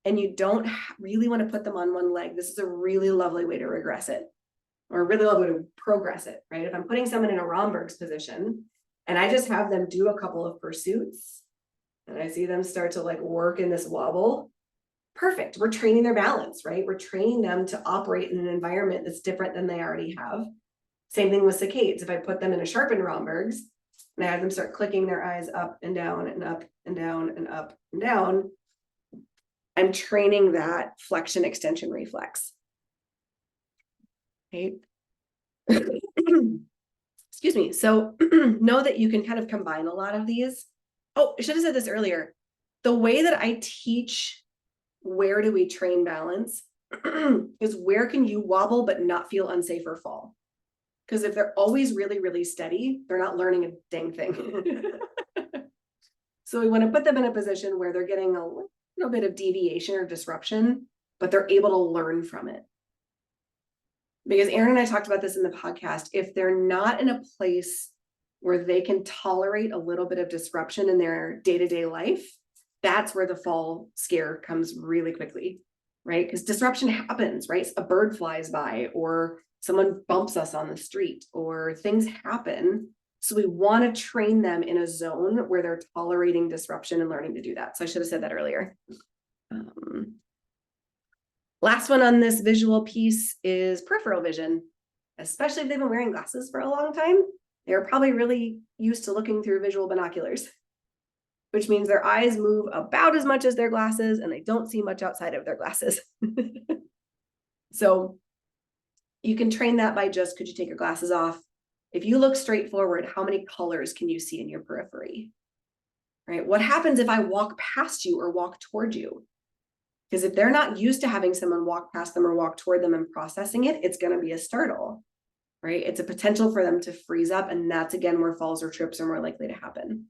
and you don't really want to put them on one leg, this is a really lovely way to regress it, or a really lovely way to progress it, right? If I'm putting someone in a Romberg's position and I just have them do a couple of pursuits and I see them start to like work in this wobble, perfect. We're training their balance, right? We're training them to operate in an environment that's different than they already have. Same thing with saccades. If I put them in a sharpened Romberg's and I have them start clicking their eyes up and down and up and down and up and down, I'm training that flexion extension reflex. Okay. Excuse me. So know that you can kind of combine a lot of these. Oh, I should have said this earlier. The way that I teach where do we train balance is where can you wobble but not feel unsafe or fall? Because if they're always really, really steady, they're not learning a dang thing. So we want to put them in a position where they're getting a little bit of deviation or disruption, but they're able to learn from it. Because Erin and I talked about this in the podcast, if they're not in a place where they can tolerate a little bit of disruption in their day-to-day life, that's where the fall scare comes really quickly, right? Because disruption happens, right? A bird flies by, or someone bumps us on the street, or things happen. So we want to train them in a zone where they're tolerating disruption and learning to do that. So I should have said that earlier. Last one on this visual piece is peripheral vision, especially if they've been wearing glasses for a long time. They're probably really used to looking through visual binoculars, which means their eyes move about as much as their glasses and they don't see much outside of their glasses. So you can train that by just, could you take your glasses off? If you look straight forward, how many colors can you see in your periphery? Right? What happens if I walk past you or walk toward you? Because if they're not used to having someone walk past them or walk toward them and processing it, it's going to be a startle, right? It's a potential for them to freeze up. And that's, again, where falls or trips are more likely to happen.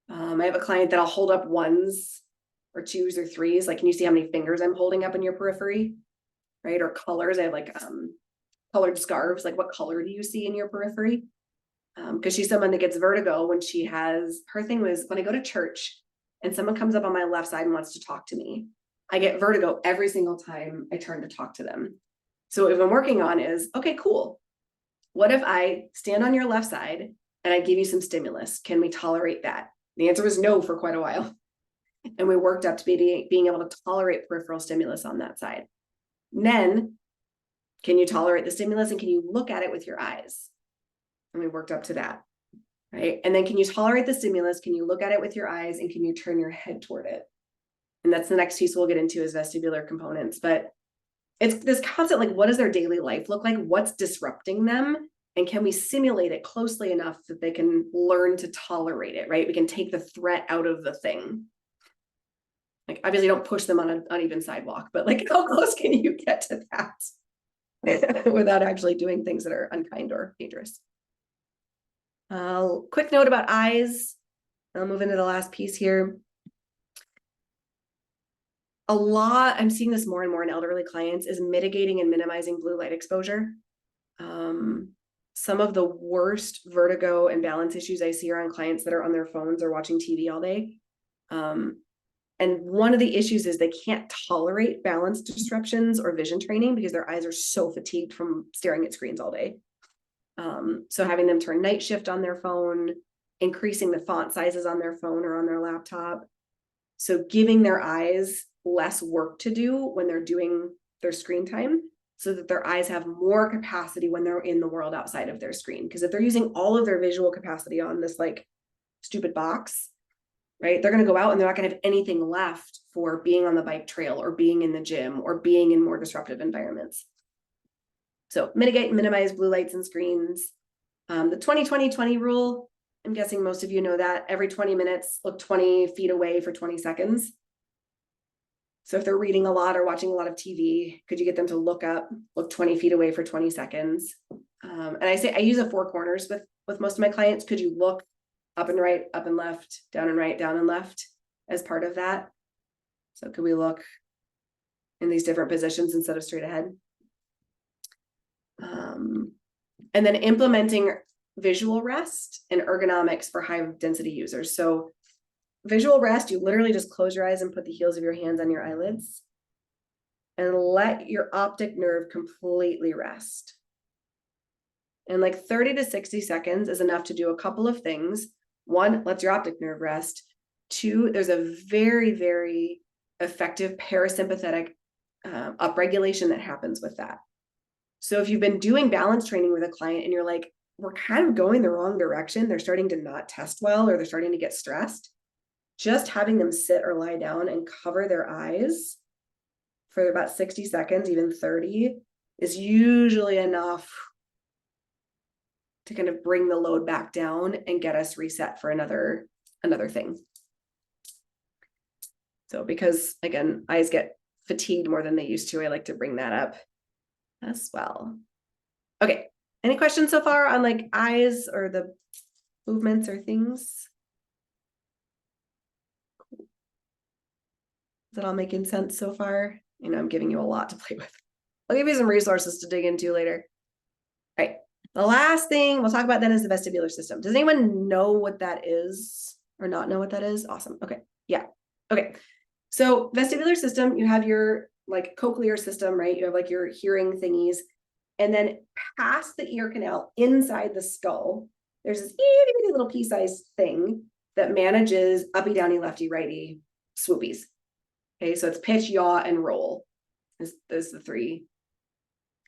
I have a client that I'll hold up ones or twos or threes. Like, can you see how many fingers I'm holding up in your periphery? Right? Or colors. I have like colored scarves. Like, what color do you see in your periphery? Because she's someone that gets vertigo when she has, her thing was, when I go to church and someone comes up on my left side and wants to talk to me, I get vertigo every single time I turn to talk to them. So what I'm working on is, okay, cool. What if I stand on your left side and I give you some stimulus? Can we tolerate that? The answer was no for quite a while. And we worked up to being able to tolerate peripheral stimulus on that side. And then, can you tolerate the stimulus and can you look at it with your eyes? And we worked up to that, right? And then, can you tolerate the stimulus? Can you look at it with your eyes and can you turn your head toward it? And that's the next piece we'll get into, is vestibular components. But it's this concept, like, what does their daily life look like? What's disrupting them? And can we simulate it closely enough that they can learn to tolerate it, right? We can take the threat out of the thing. Like, obviously don't push them on an uneven sidewalk, but like, how close can you get to that without actually doing things that are unkind or dangerous? Quick note about eyes. I'll move into the last piece here. I'm seeing this more and more in elderly clients, is mitigating and minimizing blue light exposure. Some of the worst vertigo and balance issues I see are on clients that are on their phones or watching TV all day. And one of the issues is they can't tolerate balance disruptions or vision training because their eyes are so fatigued from staring at screens all day. So having them turn night shift on their phone, increasing the font sizes on their phone or on their laptop. So giving their eyes less work to do when they're doing their screen time, so that their eyes have more capacity when they're in the world outside of their screen. Because if they're using all of their visual capacity on this like stupid box, right, they're going to go out and they're not going to have anything left for being on the bike trail or being in the gym or being in more disruptive environments. So mitigate and minimize blue lights and screens. The 20-20-20 rule, I'm guessing most of you know that. Every 20 minutes, look 20 feet away for 20 seconds. So if they're reading a lot or watching a lot of TV, could you get them to look up, look 20 feet away for 20 seconds? And I use a 4 corners with most of my clients. Could you look up and right, up and left, down and right, down and left as part of that? So could we look in these different positions instead of straight ahead? And then implementing visual rest and ergonomics for high density users. So visual rest, you literally just close your eyes and put the heels of your hands on your eyelids and let your optic nerve completely rest. And like 30 to 60 seconds is enough to do a couple of things. 1, lets your optic nerve rest. 2, there's a very, very effective parasympathetic upregulation that happens with that. So if you've been doing balance training with a client and you're like, we're kind of going the wrong direction, they're starting to not test well, or they're starting to get stressed, just having them sit or lie down and cover their eyes for about 60 seconds, even 30, is usually enough to kind of bring the load back down and get us reset for another thing. So because again, eyes get fatigued more than they used to, I like to bring that up as well. Okay, any questions so far on like eyes or the movements or things? Cool. Is it all making sense so far? You know, I'm giving you a lot to play with. I'll give you some resources to dig into later. All right, the last thing we'll talk about then is the vestibular system. Does anyone know what that is or not know what that is? Awesome. Okay, yeah. Okay, so vestibular system, you have your like cochlear system, right? You have like your hearing thingies. And then past the ear canal, inside the skull, there's this itty bitty little pea-sized thing that manages uppy, downy, lefty, righty swoopies. Okay, so it's pitch, yaw, and roll. There's the three,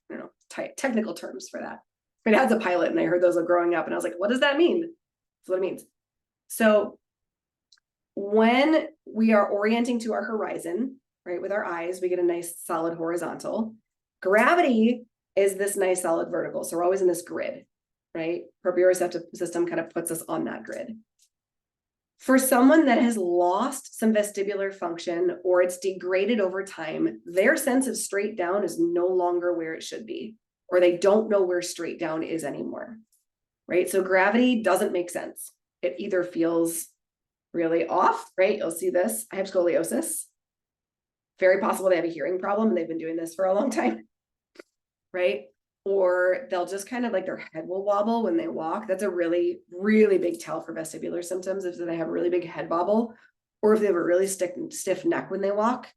I don't know, technical terms for that. My dad's a pilot, and I heard those growing up, and I was like, what does that mean? That's what it means. So when we are orienting to our horizon, right, with our eyes, we get a nice solid horizontal. Gravity is this nice solid vertical. So we're always in this grid, right? Proprioceptive system kind of puts us on that grid. For someone that has lost some vestibular function or it's degraded over time, their sense of straight down is no longer where it should be, or they don't know where straight down is anymore, right? So gravity doesn't make sense. It either feels really off, right? You'll see this. I have scoliosis. Very possible they have a hearing problem and they've been doing this for a long time, right? Or they'll just kind of like their head will wobble when they walk. That's a really, really big tell for vestibular symptoms if they have a really big head wobble, or if they have a really stiff neck when they walk,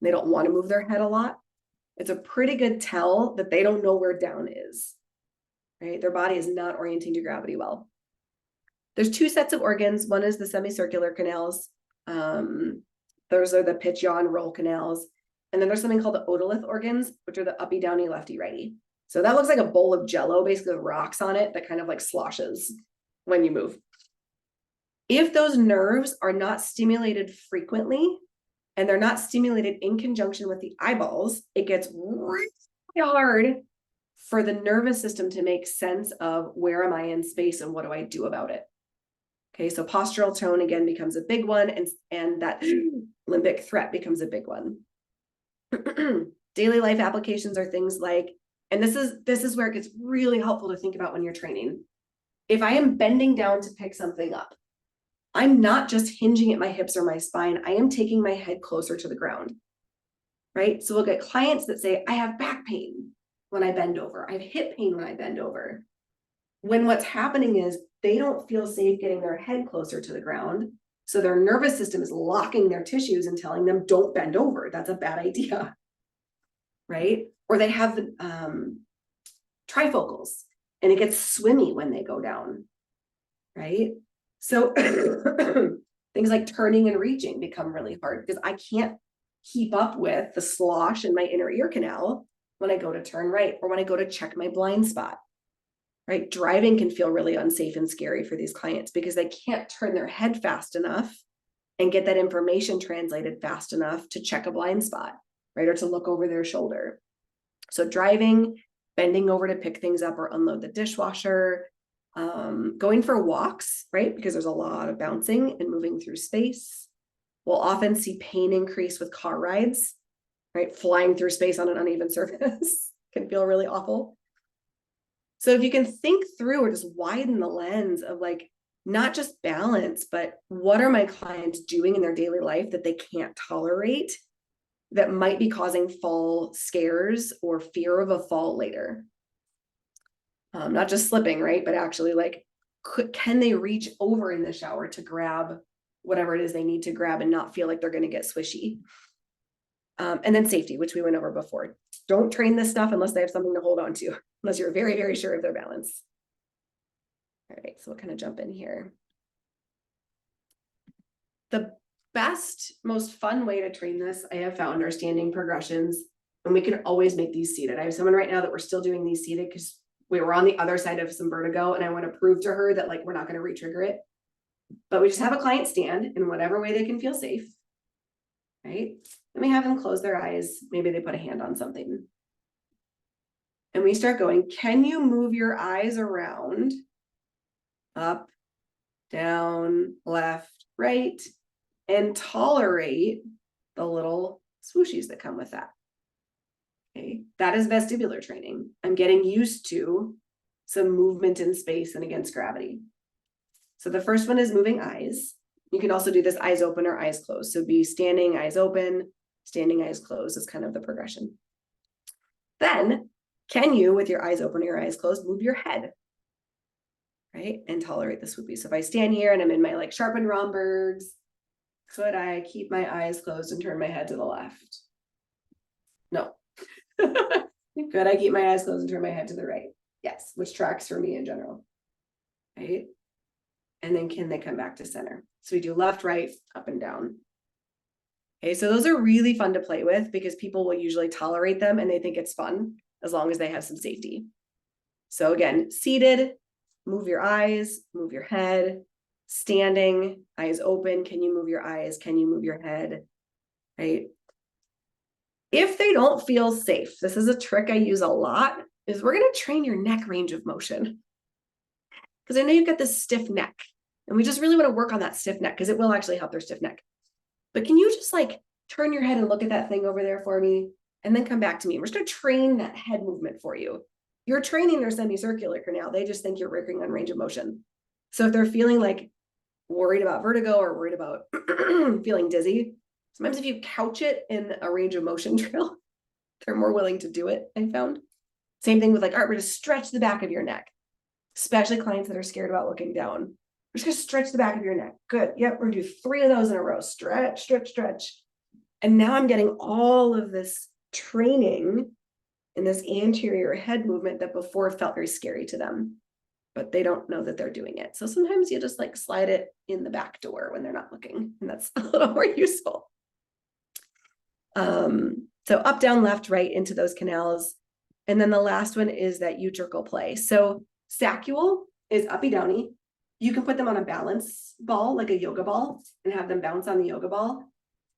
they don't want to move their head a lot. It's a pretty good tell that they don't know where down is, right? Their body is not orienting to gravity well. There's two sets of organs. One is the semicircular canals. Those are the pitch, yaw, and roll canals. And then there's something called the otolith organs, which are the uppy, downy, lefty, righty. So that looks like a bowl of jello, basically with rocks on it that kind of like sloshes when you move. If those nerves are not stimulated frequently and they're not stimulated in conjunction with the eyeballs, it gets really hard for the nervous system to make sense of where am I in space and what do I do about it. Okay, so postural tone again becomes a big one, and that limbic threat becomes a big one. Daily life applications are things like, and this is where it gets really helpful to think about when you're training. If I am bending down to pick something up, I'm not just hinging at my hips or my spine, I am taking my head closer to the ground, right? So we'll get clients that say, I have back pain when I bend over, I have hip pain when I bend over. When what's happening is they don't feel safe getting their head closer to the ground. So their nervous system is locking their tissues and telling them, don't bend over. That's a bad idea, right? Or they have the trifocals and it gets swimmy when they go down, right? So things like turning and reaching become really hard because I can't keep up with the slosh in my inner ear canal when I go to turn right or when I go to check my blind spot. Right? Driving can feel really unsafe and scary for these clients because they can't turn their head fast enough and get that information translated fast enough to check a blind spot, right? Or to look over their shoulder. So driving, bending over to pick things up or unload the dishwasher, going for walks, right? Because there's a lot of bouncing and moving through space. We'll often see pain increase with car rides, right? Flying through space on an uneven surface can feel really awful. So if you can think through or just widen the lens of like, not just balance, but what are my clients doing in their daily life that they can't tolerate that might be causing fall scares or fear of a fall later? Not just slipping, right? But actually like, can they reach over in the shower to grab whatever it is they need to grab and not feel like they're going to get swishy? And then safety, which we went over before. Don't train this stuff unless they have something to hold on to, unless you're very, very sure of their balance. All right, so we'll kind of jump in here. The best, most fun way to train this, I have found, are standing progressions, and we can always make these seated. I have someone right now that we're still doing these seated because we were on the other side of some vertigo, and I want to prove to her that like we're not going to re-trigger it. But we just have a client stand in whatever way they can feel safe, right? And we have them close their eyes. Maybe they put a hand on something. And we start going, can you move your eyes around? Up, down, left, right, and tolerate the little swooshies that come with that. Okay, that is vestibular training. I'm getting used to some movement in space and against gravity. So the first one is moving eyes. You can also do this eyes open or eyes closed. So be standing, eyes open, standing, eyes closed is kind of the progression. Then, can you, with your eyes open or your eyes closed, move your head, right? And tolerate the swoopy. So if I stand here and I'm in my like sharpened Rombergs, could I keep my eyes closed and turn my head to the left? No. Could I keep my eyes closed and turn my head to the right? Yes, which tracks for me in general, right? And then can they come back to center? So we do left, right, up and down. Okay, so those are really fun to play with because people will usually tolerate them and they think it's fun as long as they have some safety. So again, seated, move your eyes, move your head, standing, eyes open. Can you move your eyes? Can you move your head? Right? If they don't feel safe, this is a trick I use a lot, is we're going to train your neck range of motion. Because I know you've got this stiff neck and we just really want to work on that stiff neck because it will actually help their stiff neck. But can you just like turn your head and look at that thing over there for me and then come back to me? We're just going to train that head movement for you. You're training their semicircular canal. They just think you're working on range of motion. So if they're feeling like worried about vertigo or worried about feeling dizzy, sometimes if you couch it in a range of motion drill, they're more willing to do it, I found. Same thing with like, all right, we're going to stretch the back of your neck, especially clients that are scared about looking down. We're just going to stretch the back of your neck. Good. Yep. We're going to do 3 of those in a row. Stretch, stretch, stretch. And now I'm getting all of this training in this anterior head movement that before felt very scary to them, but they don't know that they're doing it. So sometimes you just like slide it in the back door when they're not looking, and that's a little more useful. So up, down, left, right into those canals. And then the last one is that utricle play. So sacral is uppy downy. You can put them on a balance ball, like a yoga ball, and have them bounce on the yoga ball.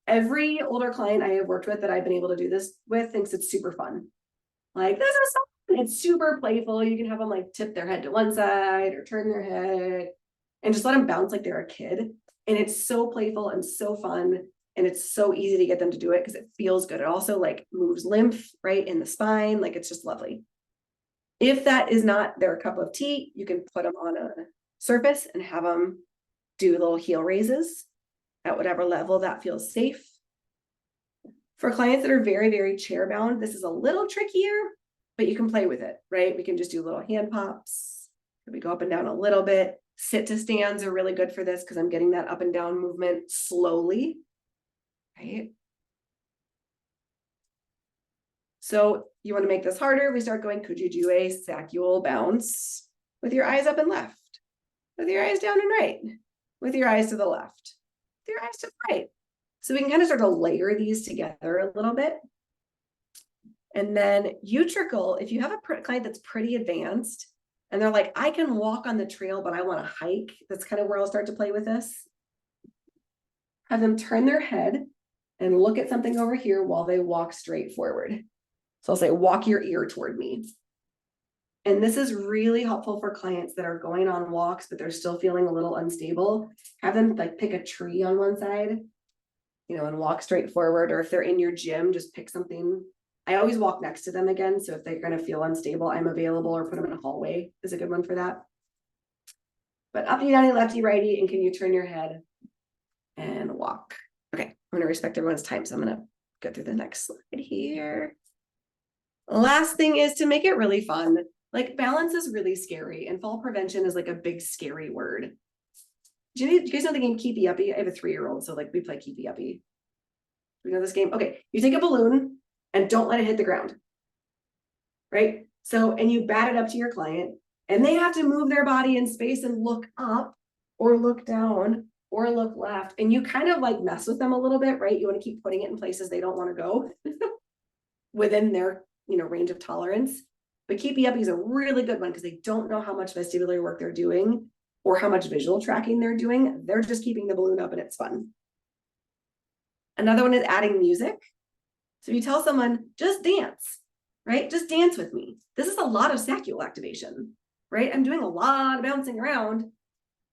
Every older client I have worked with that I've been able to do this with thinks it's super fun. Like, this is fun. It's super playful. You can have them like tip their head to one side or turn their head and just let them bounce like they're a kid. And it's so playful and so fun. And it's so easy to get them to do it because it feels good. It also like moves lymph right in the spine. Like, it's just lovely. If that is not their cup of tea, you can put them on a surface and have them do little heel raises at whatever level that feels safe. For clients that are very, very chair bound, this is a little trickier, but you can play with it, right? We can just do little hand pops. We go up and down a little bit. Sit to stands are really good for this because I'm getting that up and down movement slowly, right? So you want to make this harder. We start going, could you do a sacral bounce with your eyes up and left, with your eyes down and right, with your eyes to the left, with your eyes to the right. So we can kind of start to layer these together a little bit. And then utricle, if you have a client that's pretty advanced and they're like, I can walk on the trail, but I want to hike. That's kind of where I'll start to play with this. Have them turn their head and look at something over here while they walk straight forward. So I'll say, walk your ear toward me. And this is really helpful for clients that are going on walks, but they're still feeling a little unstable. Have them like pick a tree on one side, you know, and walk straight forward. Or if they're in your gym, just pick something. I always walk next to them again. So if they're going to feel unstable, I'm available, or put them in a hallway is a good one for that. But uppy, downy, lefty, righty, and can you turn your head and walk? Okay, I'm going to respect everyone's time. So I'm going to go through the next slide here. Last thing is to make it really fun. Like, balance is really scary and fall prevention is like a big scary word. Do you guys know the game Keepy Uppy? I have a 3-year-old, so like we play Keepy Uppy. We know this game. Okay, you take a balloon and don't let it hit the ground, right? So, and you bat it up to your client and they have to move their body in space and look up or look down or look left. And you kind of like mess with them a little bit, right? You want to keep putting it in places they don't want to go within their, you know, range of tolerance. But Keepy Uppy is a really good one because they don't know how much vestibular work they're doing or how much visual tracking they're doing. They're just keeping the balloon up and it's fun. Another one is adding music. So if you tell someone, just dance, right? Just dance with me. This is a lot of saccule activation, right? I'm doing a lot of bouncing around,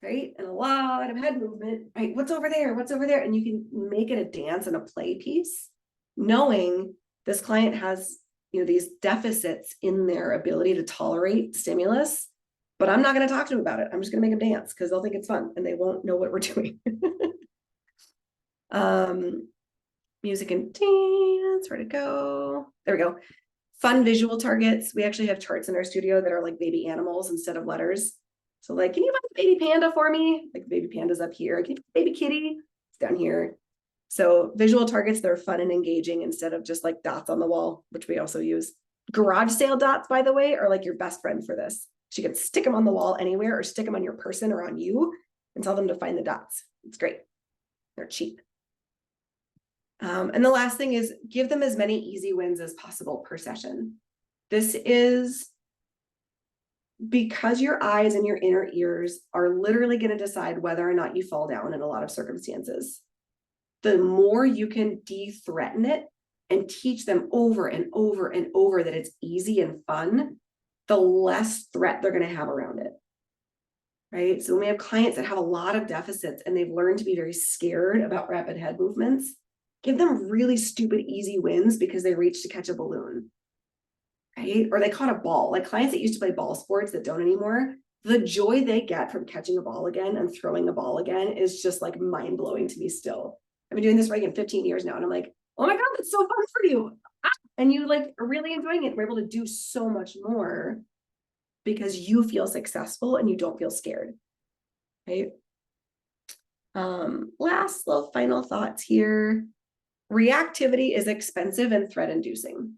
right? And a lot of head movement, right? What's over there? What's over there? And you can make it a dance and a play piece, knowing this client has, these deficits in their ability to tolerate stimulus, but I'm not going to talk to them about it. I'm just going to make them dance because they'll think it's fun and they won't know what we're doing. Music and dance, where to go? There we go. Fun visual targets. We actually have charts in our studio that are like baby animals instead of letters. So like, can you find the baby panda for me? Like baby panda's up here. Can you find baby kitty? It's down here. So visual targets that are fun and engaging instead of just like dots on the wall, which we also use. Garage sale dots, by the way, are like your best friend for this. So you can stick them on the wall anywhere or stick them on your person or on you and tell them to find the dots. It's great. They're cheap. And the last thing is give them as many easy wins as possible per session. This is because your eyes and your inner ears are literally going to decide whether or not you fall down in a lot of circumstances. The more you can de-threaten it and teach them over and over and over that it's easy and fun, the less threat they're going to have around it. Right? So when we have clients that have a lot of deficits and they've learned to be very scared about rapid head movements, give them really stupid, easy wins because they reached to catch a balloon, right? Or they caught a ball. Like clients that used to play ball sports that don't anymore, the joy they get from catching a ball again and throwing a ball again is just like mind blowing to me still. I've been doing this for like 15 years now. And I'm like, oh my God, that's so fun for you. And you like are really enjoying it. We're able to do so much more because you feel successful and you don't feel scared, right? Last little final thoughts here. Reactivity is expensive and threat inducing.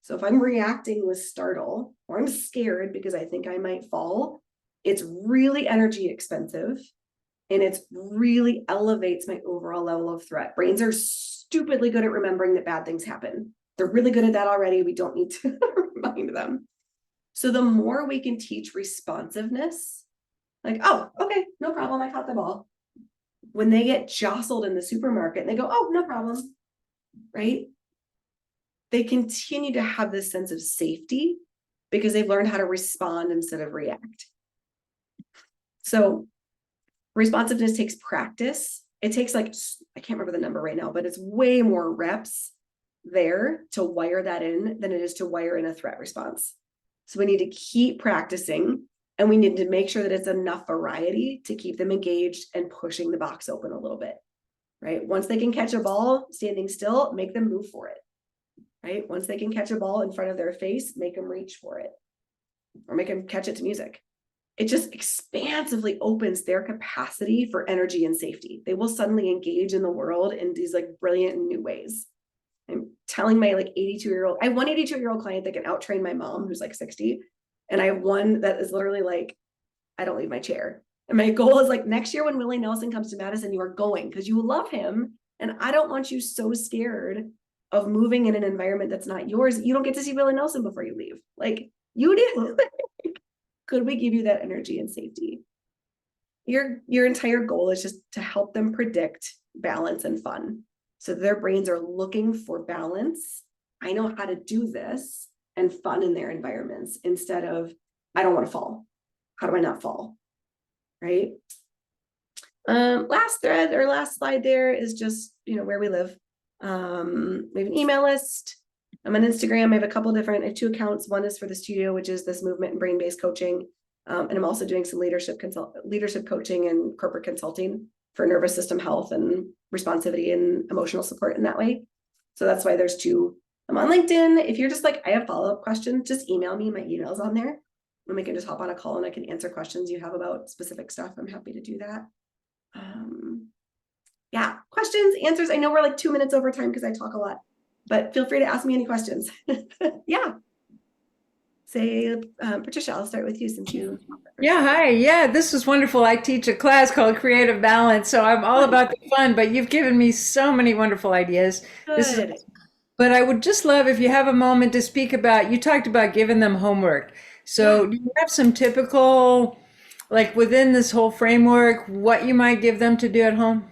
So if I'm reacting with startle or I'm scared because I think I might fall, it's really energy expensive and it's really elevates my overall level of threat. Brains are stupidly good at remembering that bad things happen. They're really good at that already. We don't need to remind them. So the more we can teach responsiveness, like, oh, okay, no problem. I caught the ball. When they get jostled in the supermarket and they go, oh, no problem, right? They continue to have this sense of safety because they've learned how to respond instead of react. So responsiveness takes practice. It takes like, I can't remember the number right now, but it's way more reps there to wire that in than it is to wire in a threat response. So we need to keep practicing and we need to make sure that it's enough variety to keep them engaged and pushing the box open a little bit, right? Once they can catch a ball standing still, make them move for it, right? Once they can catch a ball in front of their face, make them reach for it or make them catch it to music. It just expansively opens their capacity for energy and safety. They will suddenly engage in the world in these like brilliant and new ways. I'm telling my like 82-year-old, I have one 82-year-old client that can out-train my mom who's like 60. And I have one that is literally like, I don't leave my chair. And my goal is like next year when Willie Nelson comes to Madison, you are going because you love him. And I don't want you so scared of moving in an environment that's not yours. You don't get to see Willie Nelson before you leave. Like you do. Could we give you that energy and safety? Your entire goal is just to help them predict balance and fun. So their brains are looking for balance. I know how to do this and fun in their environments instead of, I don't want to fall. How do I not fall? Right? Last thread or last slide there is just, where we live. We have an email list. I'm on Instagram. I have I have 2 accounts. One is for the studio, which is this movement and brain-based coaching. And I'm also doing some leadership coaching and corporate consulting for nervous system health and responsivity and emotional support in that way. So that's why there's 2. I'm on LinkedIn. If you're just like, I have follow-up questions, just email me. My email's on there. And we can just hop on a call and I can answer questions you have about specific stuff. I'm happy to do that. Yeah, questions, answers. I know we're like 2 minutes over time because I talk a lot, but feel free to ask me any questions. Yeah. Say, Patricia, I'll start with you since you. Yeah, hi. Yeah, this was wonderful. I teach a class called Creative Balance, so I'm all about the fun, but you've given me so many wonderful ideas. This is, Good. but I would just love if you have a moment to speak about, you talked about giving them homework. So do you have some typical like within this whole framework, what you might give them to do at home?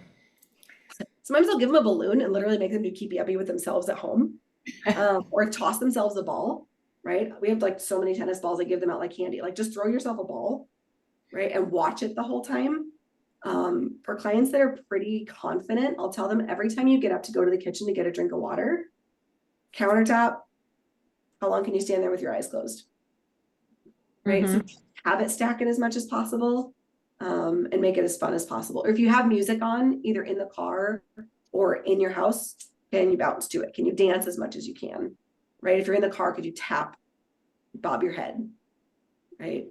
Sometimes I'll give them a balloon and literally make them do keepy uppy with themselves at home, or toss themselves a ball, right? We have like so many tennis balls. I give them out like candy. Like just throw yourself a ball, right? And watch it the whole time. For clients that are pretty confident, I'll tell them every time you get up to go to the kitchen to get a drink of water, countertop, how long can you stand there with your eyes closed? Right? So have it stack it as much as possible, and make it as fun as possible. Or if you have music on, either in the car or in your house, can you bounce to it? Can you dance as much as you can? Right? If you're in the car, could you tap, bob your head? Right?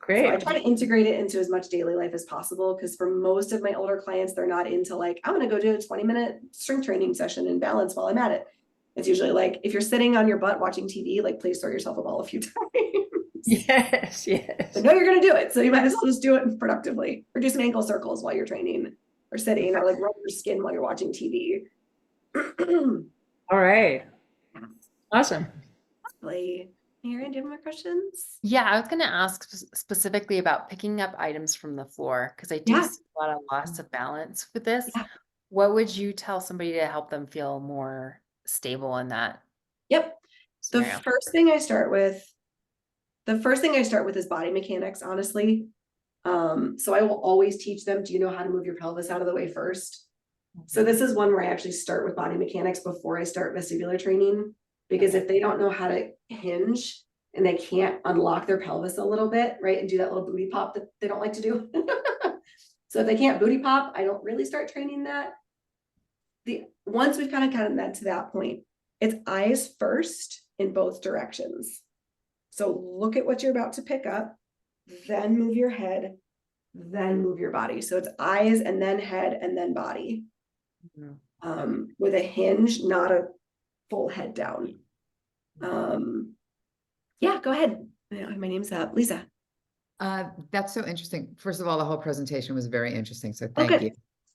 Great. So I try to integrate it into as much daily life as possible, because for most of my older clients, they're not into like, I'm going to go do a 20-minute strength training session and balance while I'm at it. It's usually like, if you're sitting on your butt watching TV, like please throw yourself a ball a few times. Yes, yes. I know you're going to do it, so you might as well just do it productively, or do some ankle circles while you're training or sitting, or like rub your skin while you're watching TV. All right. Awesome. Aaron, do you have more questions? Yeah, I was going to ask specifically about picking up items from the floor, because I do Yeah. see a lot of loss of balance with this. Yeah. What would you tell somebody to help them feel more stable in that Yep. scenario? The first thing I start with is body mechanics, honestly. So I will always teach them, do you know how to move your pelvis out of the way first? So this is one where I actually start with body mechanics before I start vestibular training, because if they don't know how to hinge and they can't unlock their pelvis a little bit, right, and do that little booty pop that they don't like to do. So if they can't booty pop, I don't really start training that. Once we've kind of gotten to that point, it's eyes first in both directions. So look at what you're about to pick up, then move your head, then move your body. So it's eyes and then head and then body. With a hinge, not a full head down. Yeah, go ahead. My name's Lisa. That's so interesting. First of all, the whole presentation was very interesting, so Oh, thank good. you.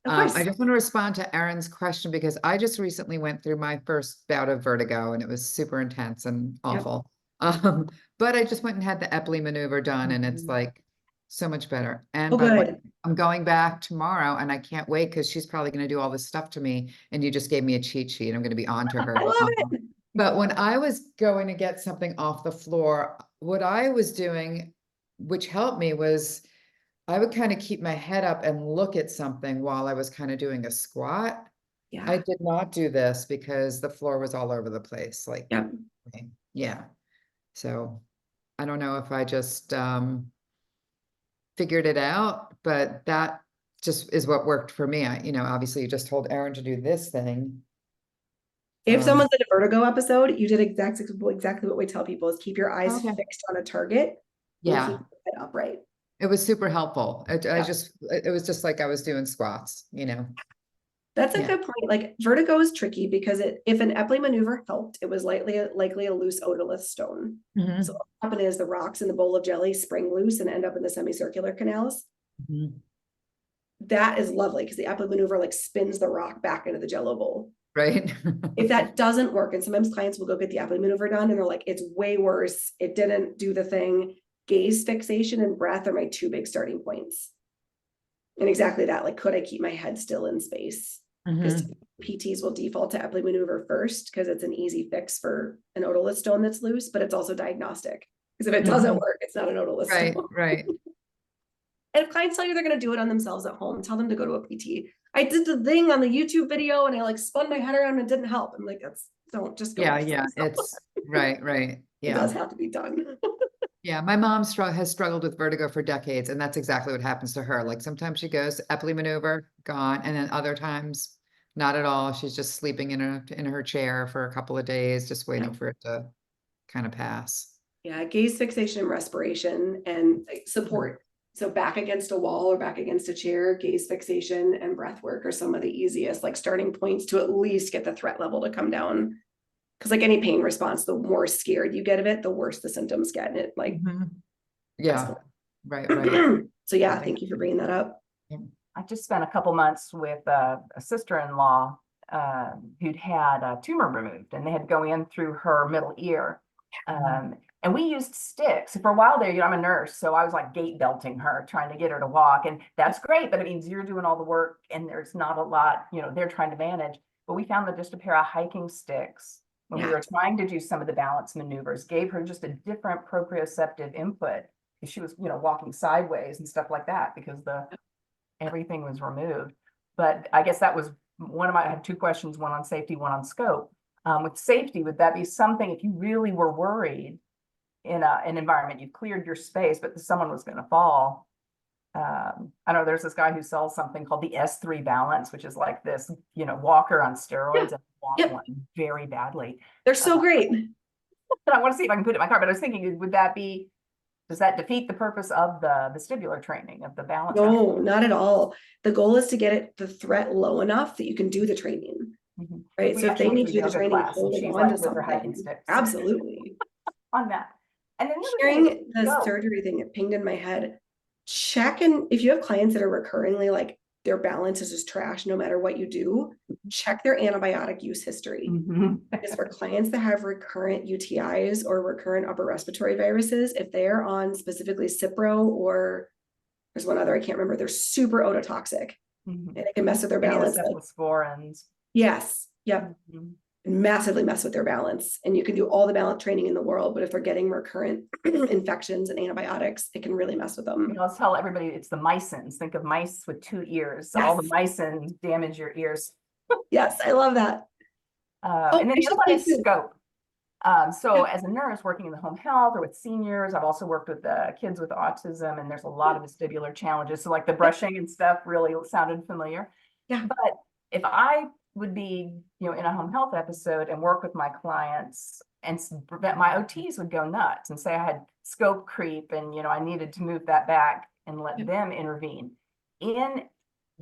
Of course. I just want to respond to Erin's question, because I just recently went through my first bout of vertigo and it was super intense and awful. But I just went and had the Epley maneuver done and it's like so much better. And Oh, good. I'm going back tomorrow and I can't wait, because she's probably going to do all this stuff to me. And you just gave me a cheat sheet. I'm going to be on to her. I love it. But when I was going to get something off the floor, what I was doing, which helped me, was I would kind of keep my head up and look at something while I was kind of doing a squat. Yeah. I did not do this because the floor was all over the place. Like, Yep. yeah. So I don't know if I just figured it out, but that just is what worked for me. Obviously you just told Erin to do this thing. If someone's in a vertigo episode, you did exactly what we tell people, is keep your eyes fixed on a target. Yeah. And keep your head upright. It was super helpful. It was just like I was doing squats, That's a good point. Like vertigo is tricky because if an Epley maneuver helped, it was likely a loose otolith stone. So what happened is the rocks in the bowl of jelly spring loose and end up in the semicircular canals. That is lovely because the Epley maneuver like spins the rock back into the jello bowl. Right. If that doesn't work, and sometimes clients will go get the Epley maneuver done and they're like, it's way worse. It didn't do the thing. Gaze fixation and breath are my two big starting points. And exactly that, like, could I keep my head still in space? Because PTs will default to Epley maneuver first because it's an easy fix for an otolith stone that's loose, but it's also diagnostic. Because if it doesn't work, it's not an otolith stone. Right. And if clients tell you they're going to do it on themselves at home, tell them to go to a PT. I did the thing on the YouTube video and I like spun my head around and it didn't help. I'm like, don't just go. Yeah. It's right. Yeah. It does have to be done. Yeah, my mom has struggled with vertigo for decades, and that's exactly what happens to her. Like sometimes she goes Epley maneuver, gone, and then other times not at all. She's just sleeping in her chair for a couple of days, just waiting for it to kind of pass. Yeah, gaze fixation and respiration and support. So back against a wall or back against a chair, gaze fixation and breath work are some of the easiest like starting points to at least get the threat level to come down. Because like any pain response, the more scared you get of it, the worse the symptoms get. And it like, yeah, right. So yeah, thank you for bringing that up. I just spent a couple months with a sister-in-law who'd had a tumor removed, and they had to go in through her middle ear. And we used sticks. For a while there, I'm a nurse, so I was like gait belting her, trying to get her to walk. And that's great, but it means you're doing all the work and there's not a lot, they're trying to manage. But we found that just a pair of hiking sticks, when we were trying to do some of the balance maneuvers, gave her just a different proprioceptive input. She was, walking sideways and stuff like that because everything was removed. But I guess that was I had two questions, one on safety, one on scope. With safety, would that be something if you really were worried in an environment, you've cleared your space, but someone was going to fall? I know there's this guy who sells something called the S3 balance, which is like this, walker on steroids, and I want one very badly. They're so great. And I want to see if I can put it in my car, but I was thinking, does that defeat the purpose of the vestibular training, of the balance? No, not at all. The goal is to get the threat low enough that you can do the training. Right. So if they need to do the training, holding on to something. Absolutely. On that. And then hearing the surgery thing, it pinged in my head. Check, and if you have clients that are recurringly like their balance is just trash no matter what you do, check their antibiotic use history. Because for clients that have recurrent UTIs or recurrent upper respiratory viruses, if they're on specifically Cipro, or there's one other I can't remember, they're super ototoxic and it can mess with their balance. Cephalosporins. Yes. Yep. Massively mess with their balance. And you can do all the balance training in the world, but if they're getting recurrent infections and antibiotics, it can really mess with them. I'll tell everybody it's the mycins. Think of mice with two ears. All the mycins damage your ears. Yes, I love that. And then the other one is scope. So as a nurse working in the home health or with seniors, I've also worked with kids with autism, and there's a lot of vestibular challenges. So like the brushing and stuff really sounded familiar. Yeah. But if I would be, in a home health episode and work with my clients, and my OTs would go nuts and say I had scope creep and, I needed to move that back and let them intervene. In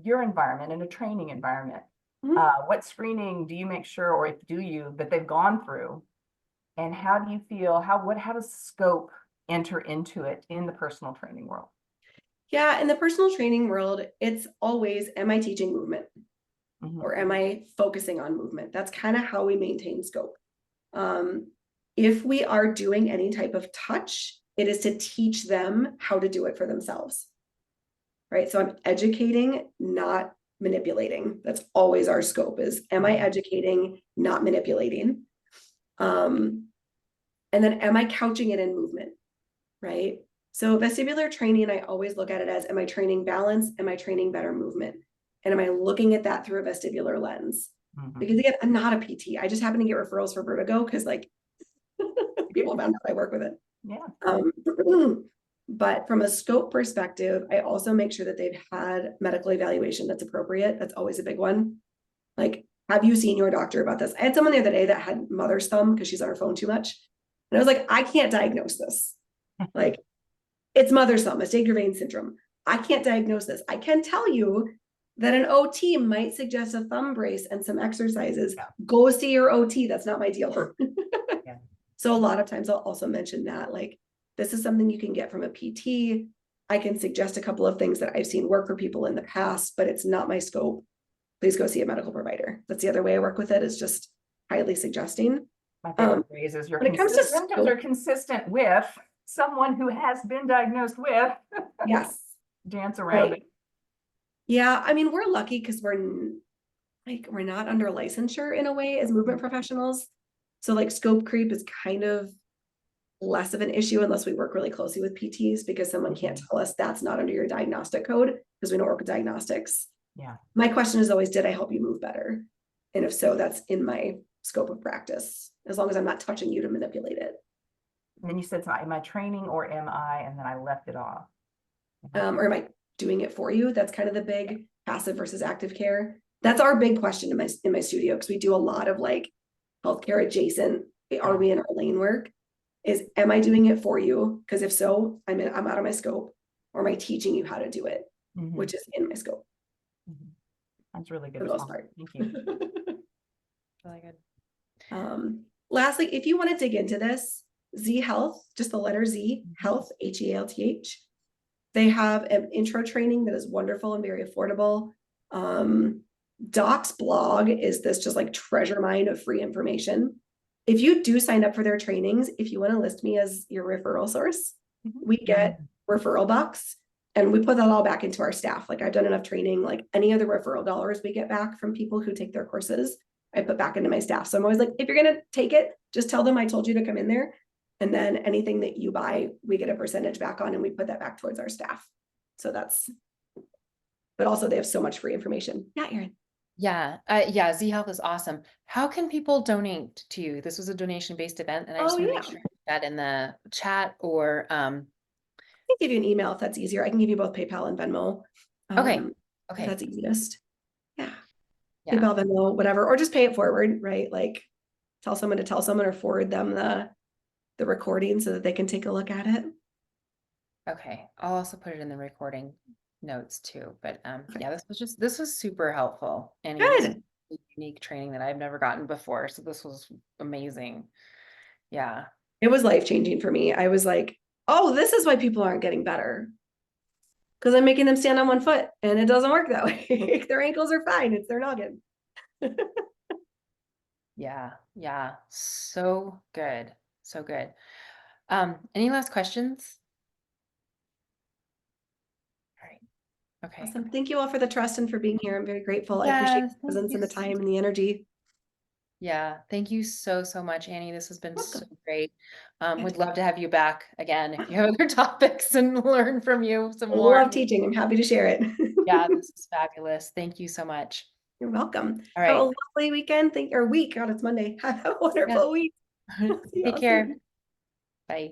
your environment, in a training environment, what screening do you make sure, or do you, that they've gone through? And how do you feel, how does scope enter into it in the personal training world? Yeah, in the personal training world, it's always, am I teaching movement? Or am I focusing on movement? That's kind of how we maintain scope. If we are doing any type of touch, it is to teach them how to do it for themselves. Right? So I'm educating, not manipulating. That's always our scope is, am I educating, not manipulating? And then am I couching it in movement? Right? So vestibular training, I always look at it as, am I training balance? Am I training better movement? And am I looking at that through a vestibular lens? Because again, I'm not a PT. I just happen to get referrals for vertigo because like people found out I work with it. Yeah. But from a scope perspective, I also make sure that they've had medical evaluation that's appropriate. That's always a big one. Like, have you seen your doctor about this? I had someone the other day that had mother's thumb because she's on her phone too much. And I was like, I can't diagnose this. Like, it's mother's thumb, it's Dagger vein syndrome. I can't diagnose this. I can tell you that an OT might suggest a thumb brace and some exercises. Go see your OT. That's not my deal. So a lot of times I'll also mention that, like, this is something you can get from a PT. I can suggest a couple of things that I've seen work for people in the past, but it's not my scope. Please go see a medical provider. That's the other way I work with it, is just highly suggesting. My favorite phrase is your symptoms are consistent with someone who has been diagnosed with. Yes. Dance around it. Yeah, I mean, we're lucky because we're not under licensure in a way as movement professionals. So like scope creep is kind of less of an issue unless we work really closely with PTs, because someone can't tell us that's not under your diagnostic code because we don't work with diagnostics. Yeah. My question is always, did I help you move better? And if so, that's in my scope of practice, as long as I'm not touching you to manipulate it. And then you said, am I training or am I? And then I left it off. Or am I doing it for you? That's kind of the big passive versus active care. That's our big question in my studio, because we do a lot of like healthcare adjacent. Are we in our lane work? Is, am I doing it for you? Because if so, I'm out of my scope. Or am I teaching you how to do it, which is in my scope? That's really good. For the most part. Thank you. Really good. Lastly, if you want to dig into this, Z Health, just the letter Z, Health, HEALTH. They have an intro training that is wonderful and very affordable. Doc's blog is this just like treasure mine of free information. if you do sign up for their trainings, if you want to list me as your referral source, we get referral bucks and we put that all back into our staff. Like I've done enough training, like any other referral dollars we get back from people who take their courses, I put back into my staff. So I'm always like, if you're going to take it, just tell them I told you to come in there. And then anything that you buy, we get a percentage back on and we put that back towards our staff. So that's, but also they have so much free information. Yeah, Erin. Yeah. Yeah. Z Health is awesome. How can people donate to you? This was a donation-based event and I just Oh, want to yeah. make sure I put that in the chat or, I can give you an email if that's easier. I can give you both PayPal and Venmo. okay. If Okay. that's easiest. Yeah. Yeah. PayPal, Venmo, whatever, or just pay it forward, right? Like tell someone to tell someone or forward them the recording so that they can take a look at it. Okay. I'll also put it in the recording notes too. But Okay. yeah, this was super helpful. And this Good. is unique training that I've never gotten before. So this was amazing. Yeah. It was life-changing for me. I was like, oh, this is why people aren't getting better. Because I'm making them stand on one foot and it doesn't work that way. Their ankles are fine. It's their noggin. Yeah. Yeah. So good. So good. Any last questions? All right. Okay. Awesome. Thank you all for the trust and for being here. I'm very grateful. I appreciate Yes, the thank presence you and the so time and the energy. Yeah, thank you so, so much, Annie. This has been so Welcome. great. We'd love to have you back again if you have other topics and learn from you some I more. love teaching. I'm happy to share it. Yeah, this is fabulous. Thank you so much. You're welcome. All Have a right. lovely weekend. Or week. God, it's Monday. Have a wonderful week. See Take y'all care. soon. Bye.